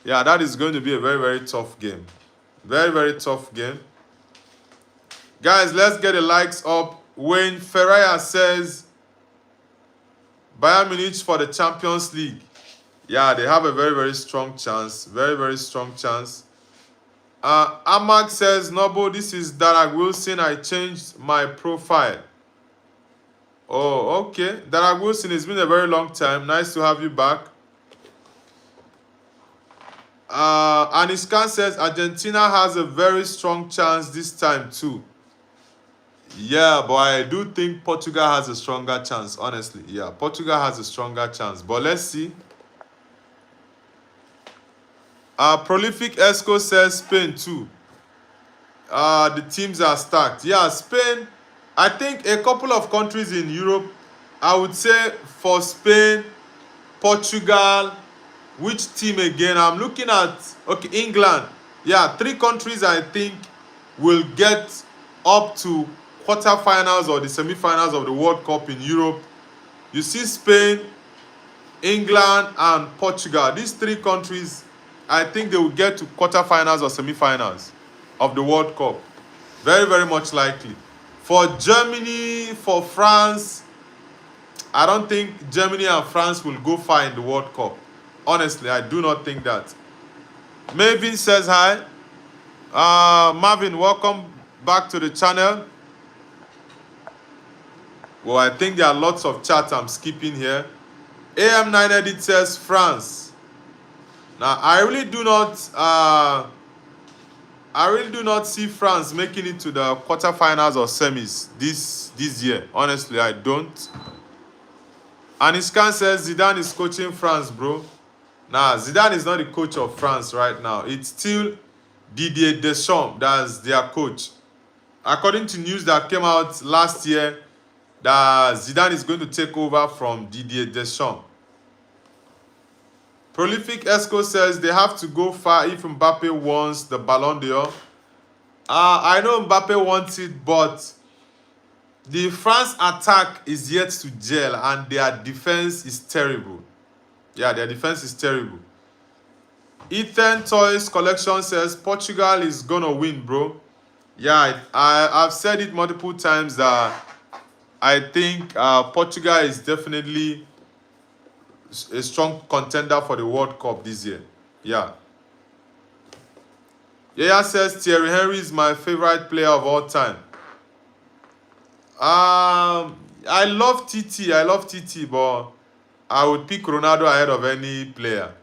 Yeah, that is going to be a very, very tough game. Very, very tough game. Guys, let's get the likes up. Wayne Ferreira says Bayern Munich for the Champions League. Yeah, they have a very, very strong chance. Very, very strong chance. Amag says, Nobo, this is Darag Wilson. I changed my profile. Oh, okay. Darag Wilson, it's been a very long time. Nice to have you back. Aniskan says, Argentina has a very strong chance this time too. Yeah, but I do think Portugal has a stronger chance, honestly. Yeah, Portugal has a stronger chance. But let's see. Prolific Esco says Spain too. The teams are stacked. Yeah, Spain. I think a couple of countries in Europe. I would say for Spain, Portugal. Which team again? I'm looking at, okay, England. Yeah, 3 countries I think will get up to quarterfinals or the semi-finals of the World Cup in Europe. You see Spain, England, and Portugal. These 3 countries, I think they will get to quarterfinals or semi-finals of the World Cup. Very, very much likely. For Germany, for France, I don't think Germany and France will go far in the World Cup. Honestly, I do not think that. Marvin says hi. Marvin, welcome back to the channel. Well, I think there are lots of chats I'm skipping here. AM9 Edit says France. Now, I really do not see France making it to the quarterfinals or semis this year. Honestly, I don't. Aniskan says Zidane is coaching France, bro. Nah, Zidane is not the coach of France right now. It's still Didier Deschamps that's their coach. According to news that came out last year, that Zidane is going to take over from Didier Deschamps. Prolific Esco says they have to go far if Mbappe wants the Ballon d'Or. I know Mbappe wants it, but the France attack is yet to gel and their defense is terrible. Yeah, their defense is terrible. Ethan Toys Collection says Portugal is gonna win, bro. Yeah, I've said it multiple times that I think Portugal is definitely a strong contender for the World Cup this year. Yeah. Yaya says Thierry Henry is my favorite player of all time. I love TT, but I would pick Ronaldo ahead of any player.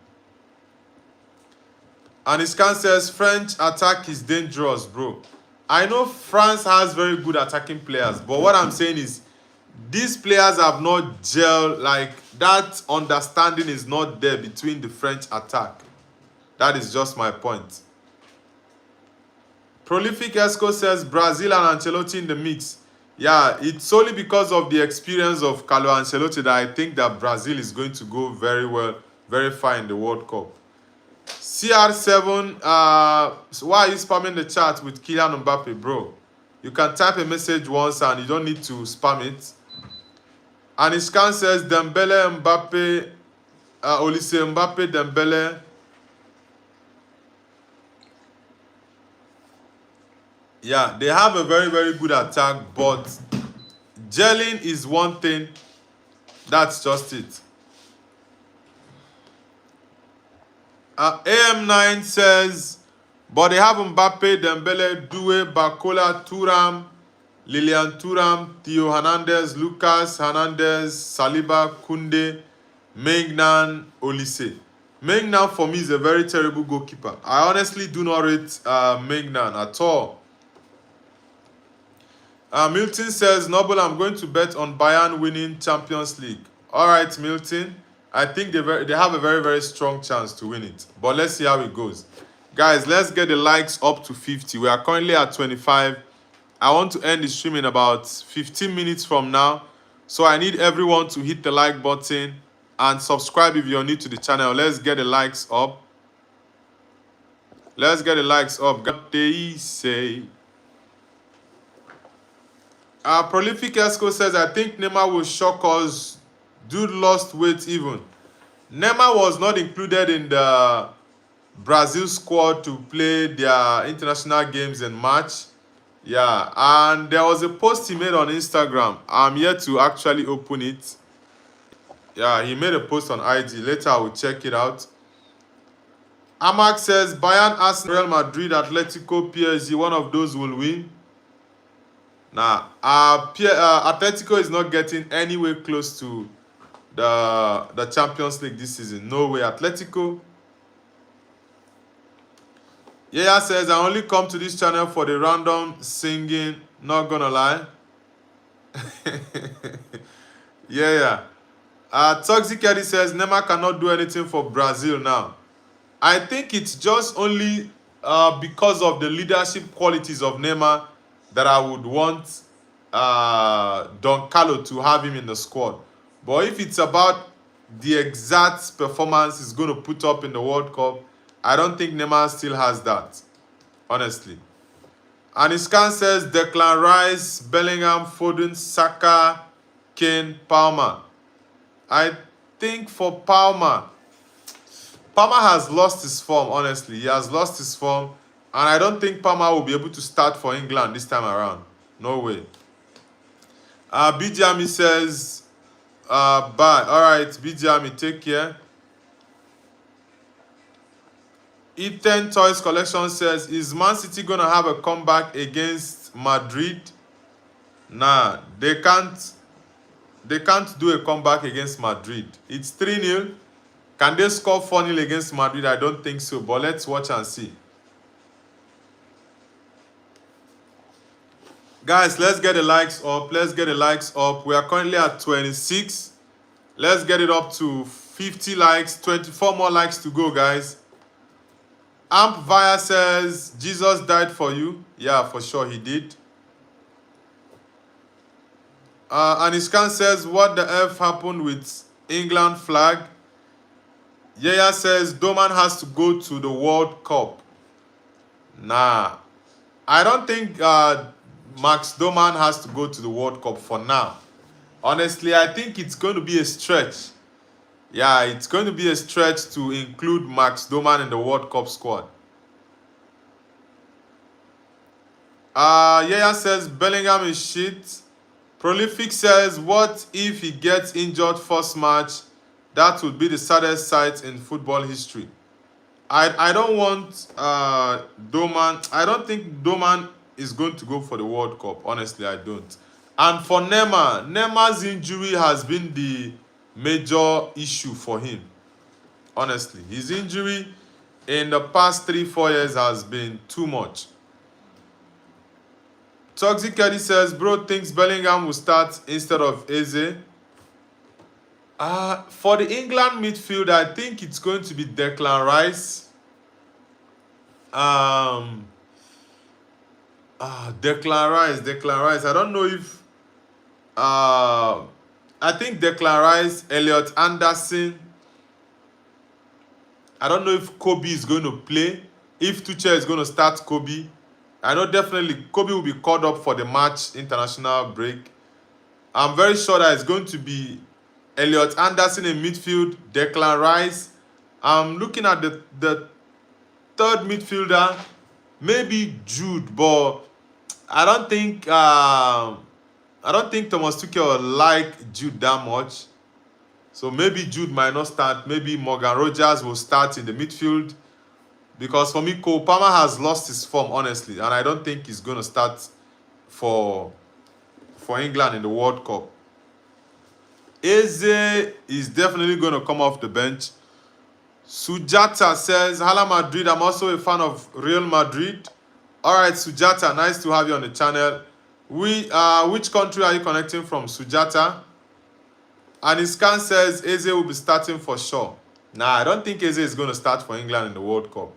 And Iskan says French attack is dangerous, bro. I know France has very good attacking players, but what I'm saying is these players have not gelled. Like, that understanding is not there between the French attack. That is just my point. Prolific Esco says Brazil and Ancelotti in the mix. Yeah, it's solely because of the experience of Carlo Ancelotti that I think that Brazil is going to go very well, very far in the World Cup. CR7, why are you spamming the chat with Kylian Mbappe, bro? You can type a message once and you don't need to spam it. And Iskan says Dembele, Mbappe, Olise, Mbappe, Dembele. Yeah, they have a very, very good attack, but gelling is one thing. That's just it. AM9 says, but they have Mbappe, Dembele, Due, Bakola, Thuram, Lilian Thuram, Theo Hernandez, Lucas Hernandez, Saliba, Kunde, Maignan, Olise. Maignan for me is a very terrible goalkeeper. I honestly do not rate Maignan at all. Milton says, Noble, I'm going to bet on Bayern winning Champions League. All right, Milton. I think they have a very, very strong chance to win it. But let's see how it goes. Guys, let's get the likes up to 50. We are currently at 25. I want to end the stream in about 15 minutes from now. So I need everyone to hit the like button and subscribe if you're new to the channel. Let's get the likes up. Let's get the likes up. What they say. Prolific Esco says, I think Neymar will shock us. Dude lost weight even. Neymar was not included in the Brazil squad to play their international games in March. Yeah, and there was a post he made on Instagram. I'm yet to actually open it. Yeah, he made a post on IG. Later I will check it out. Amak says, Bayern, Arsenal, Real Madrid, Atletico, PSG, one of those will win. Nah, Atletico is not getting anywhere close to the Champions League this season. No way, Atletico. Yeah, says, I only come to this channel for the random singing. Not gonna lie. Yeah. Toxic Eddie says, Neymar cannot do anything for Brazil now. I think it's just only because of the leadership qualities of Neymar that I would want Don Carlo to have him in the squad. But if it's about the exact performance he's going to put up in the World Cup, I don't think Neymar still has that, honestly. And Iskan says, Declan Rice, Bellingham, Foden, Saka, Kane, Palmer. I think for Palmer has lost his form, honestly. He has lost his form. And I don't think Palmer will be able to start for England this time around. No way. BJami says, bye. All right, BJami, take care. Ethan Toys Collection says, is Man City going to have a comeback against Madrid? Nah, they can't do a comeback against Madrid. It's 3-0. Can they score 4-0 against Madrid? I don't think so, but let's watch and see. Guys, let's get the likes up. Let's get the likes up. We are currently at 26. Let's get it up to 50 likes. 24 more likes to go, guys. Amp Via says, Jesus died for you. Yeah, for sure he did. Anishkan says, what the F happened with England flag? Yaya says, Doman has to go to the World Cup. Nah. I don't think Max Doman has to go to the World Cup for now. Honestly, I think it's going to be a stretch. Yeah, it's going to be a stretch to include Max Doman in the World Cup squad. Yaya says, Bellingham is shit. Prolific says, what if he gets injured first match? That would be the saddest sight in football history. I don't want Doman. I don't think Doman is going to go for the World Cup. Honestly, I don't. And for Neymar's injury has been the major issue for him. Honestly, his injury in the past 3-4 years has been too much. Toxic Eddie says, bro thinks Bellingham will start instead of Eze. For the England midfield, I think it's going to be Declan Rice. Declan Rice. I don't know if I think Declan Rice, Elliot Anderson. I don't know if Kobe is going to play. If Tuchel is going to start Kobe. I know definitely Kobe will be called up for the March international break. I'm very sure that it's going to be Elliot Anderson in midfield, Declan Rice. I'm looking at the third midfielder, maybe Jude, but I don't think Thomas Tuchel like Jude that much. So maybe Jude might not start. Maybe Morgan Rogers will start in the midfield. Because for me, Cole Palmer has lost his form, honestly. And I don't think he's going to start for England in the World Cup. Eze is definitely going to come off the bench. Sujata says, Hala Madrid, I'm also a fan of Real Madrid. All right, Sujata, nice to have you on the channel. Which country are you connecting from, Sujata? And Iskan says Eze will be starting for sure. Nah, I don't think Eze is going to start for England in the World Cup.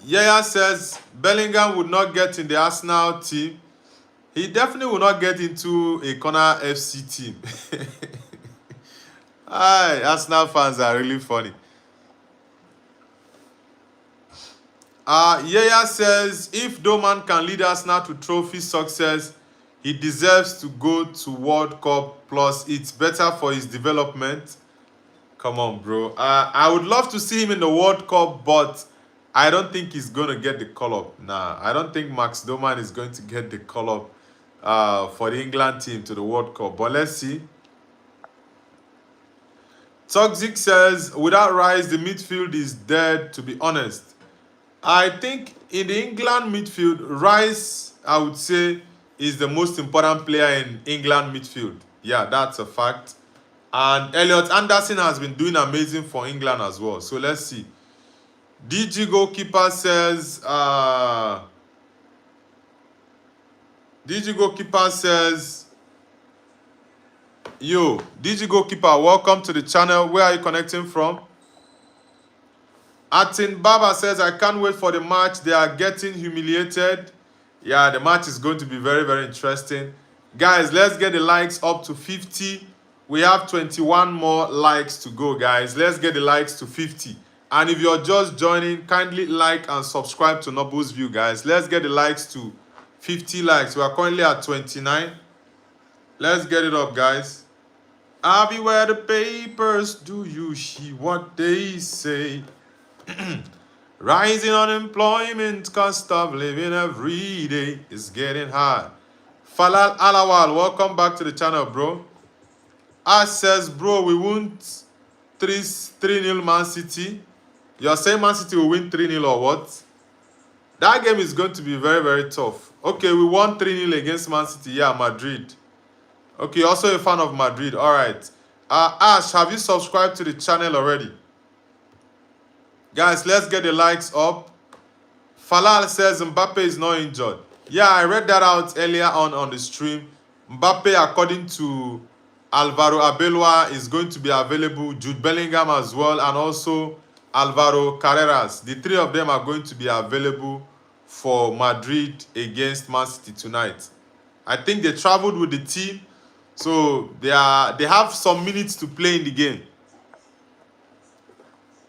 Yaya says Bellingham would not get in the Arsenal team. He definitely will not get into a corner FC team. Hi, Arsenal fans are really funny. Yaya says if Doman can lead Arsenal to trophy success, he deserves to go to World Cup. Plus, it's better for his development. Come on, bro. I would love to see him in the World Cup, but I don't think he's going to get the call-up. Nah, I don't think Max Doman is going to get the call-up for the England team to the World Cup. But let's see. Toxic says, without Rice, the midfield is dead, to be honest. I think in the England midfield, Rice, I would say, is the most important player in England midfield. Yeah, that's a fact. And Elliot Anderson has been doing amazing for England as well. So let's see. DG goalkeeper says, yo, DG goalkeeper, welcome to the channel. Where are you connecting from? Atin Baba says, I can't wait for the match. They are getting humiliated. Yeah, the match is going to be very, very interesting. Guys, let's get the likes up to 50. We have 21 more likes to go, guys. Let's get the likes to 50. And if you're just joining, kindly like and subscribe to Noble's View, guys. Let's get the likes to 50 likes. We are currently at 29. Let's get it up, guys. I'll be where the papers do you see what they say. Rising unemployment, cost of living every day is getting high. Falal Alawal, welcome back to the channel, bro. Ash says, bro, we won't 3-0 Man City. You're saying Man City will win 3-0 or what? That game is going to be very, very tough. Okay, we won 3-0 against Man City. Yeah, Madrid. Okay, also a fan of Madrid. All right. Ash, have you subscribed to the channel already? Guys, let's get the likes up. Falal says Mbappe is not injured. Yeah, I read that out earlier on the stream. Mbappe, according to Alvaro Abelua, is going to be available. Jude Bellingham as well, and also Alvaro Carreras. The three of them are going to be available for Madrid against Man City tonight. I think they traveled with the team, so they have some minutes to play in the game.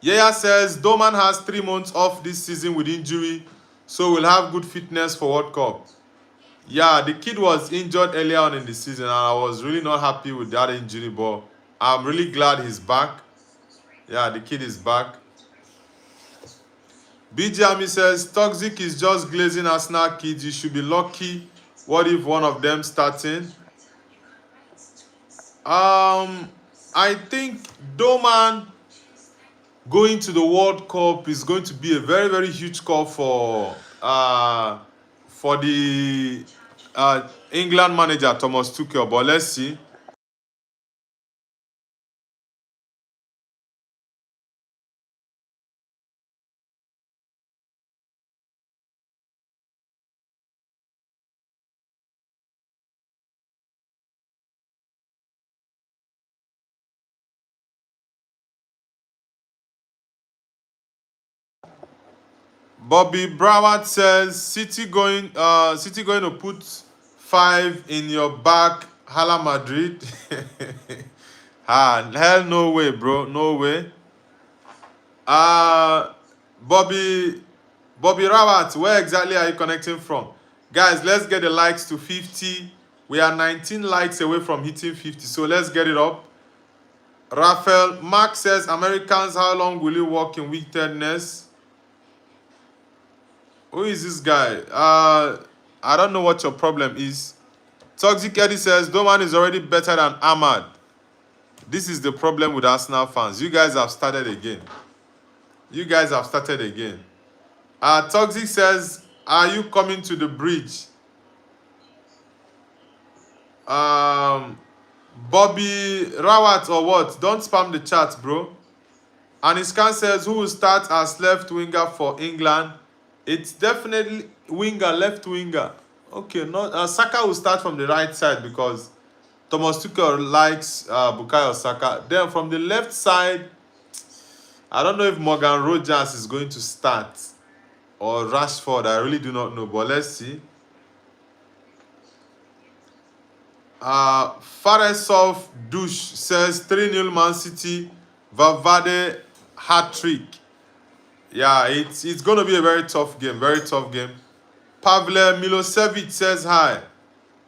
Yaya says, Doman has 3 months off this season with injury, so we'll have good fitness for World Cup. Yeah, the kid was injured earlier on in the season, and I was really not happy with that injury, but I'm really glad he's back. Yeah, the kid is back. BJ Ami says, Toxic is just glazing Arsenal kids. You should be lucky. What if one of them starting? I think Doman going to the World Cup is going to be a very, very huge call for the England manager Thomas Tuchel. But let's see. Bobby Broward says City going to put 5 in your back, Hala Madrid. Hell no way, bro. No way. Bobby Rawat, where exactly are you connecting from? Guys, let's get the likes to 50. We are 19 likes away from hitting 50, so let's get it up. Raphael Mark says, Americans, how long will you walk in wickedness? Who is this guy? I don't know what your problem is. Toxic Eddie says, Doman is already better than Ahmad. This is the problem with Arsenal fans. You guys have started again. You guys have started again. Toxic says, are you coming to the bridge? Bobby Rawat or what? Don't spam the chat, bro. Aniskan says, who will start as left winger for England? It's definitely winger, left winger. Okay, not Saka will start from the right side because Thomas Tuchel likes Bukayo Saka. Then from the left side, I don't know if Morgan Rogers is going to start or Rashford. I really do not know, but let's see. Faresov Douche says 3-0 Man City, Valverde hat-trick. Yeah, it's going to be a very tough game, Pavle Milosevic says hi.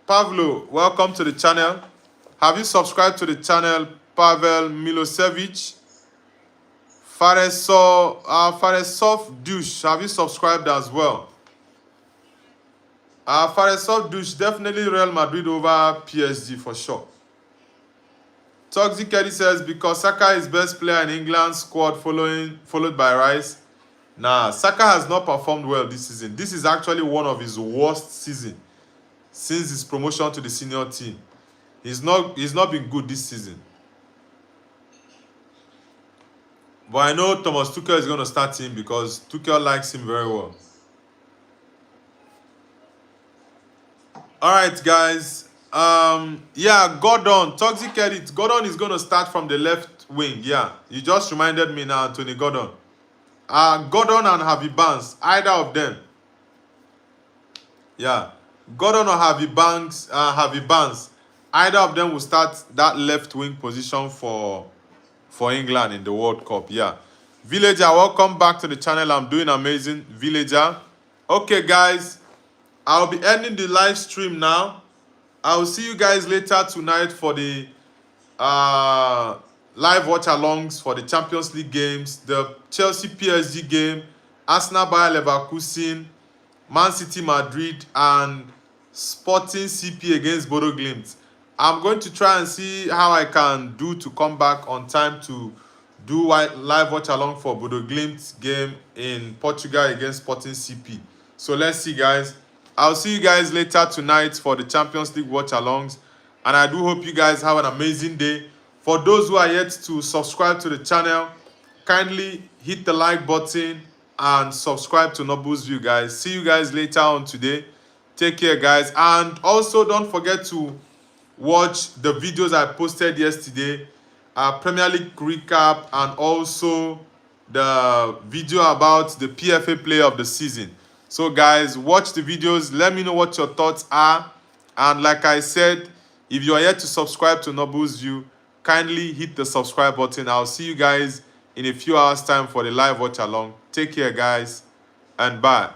Pavlo, welcome to the channel. Have you subscribed to the channel, Pavel Milosevic? Faresov Douche, have you subscribed as well? Faresov Douche, definitely Real Madrid over PSG for sure. Toxic Eddie says, because Saka is best player in England's squad followed by Rice. Nah, Saka has not performed well this season. This is actually one of his worst seasons since his promotion to the senior team. He's not been good this season. But I know Thomas Tuchel is going to start him because Tuchel likes him very well. Alright, guys. Yeah, Gordon. Toxic Edit. Gordon is going to start from the left wing. Yeah, you just reminded me now, Anthony Gordon. Gordon and Harvey Barnes. Either of them. Yeah. Gordon or Harvey Barnes. Either of them will start that left wing position for England in the World Cup. Yeah. Villager, welcome back to the channel. I'm doing amazing. Villager. Okay, guys. I'll be ending the live stream now. I'll see you guys later tonight for the live watch-alongs for the Champions League games, the Chelsea PSG game, Arsenal Bayer Leverkusen, Man City Madrid, and Sporting CP against Bodo Glimt. I'm going to try and see how I can do to come back on time to do live watch-along for Bodo Glimt game in Portugal against Sporting CP. So let's see, guys. I'll see you guys later tonight for the Champions League watch-alongs. And I do hope you guys have an amazing day. For those who are yet to subscribe to the channel, kindly hit the like button and subscribe to Nobu's View, guys. See you guys later on today. Take care, guys. And also don't forget to watch the videos I posted yesterday. Premier League recap and also the video about the PFA player of the season. So guys, watch the videos. Let me know what your thoughts are. And like I said, if you are yet to subscribe to Nobu's View, kindly hit the subscribe button. I'll see you guys in a few hours time for the live watch along. Take care, guys, and bye.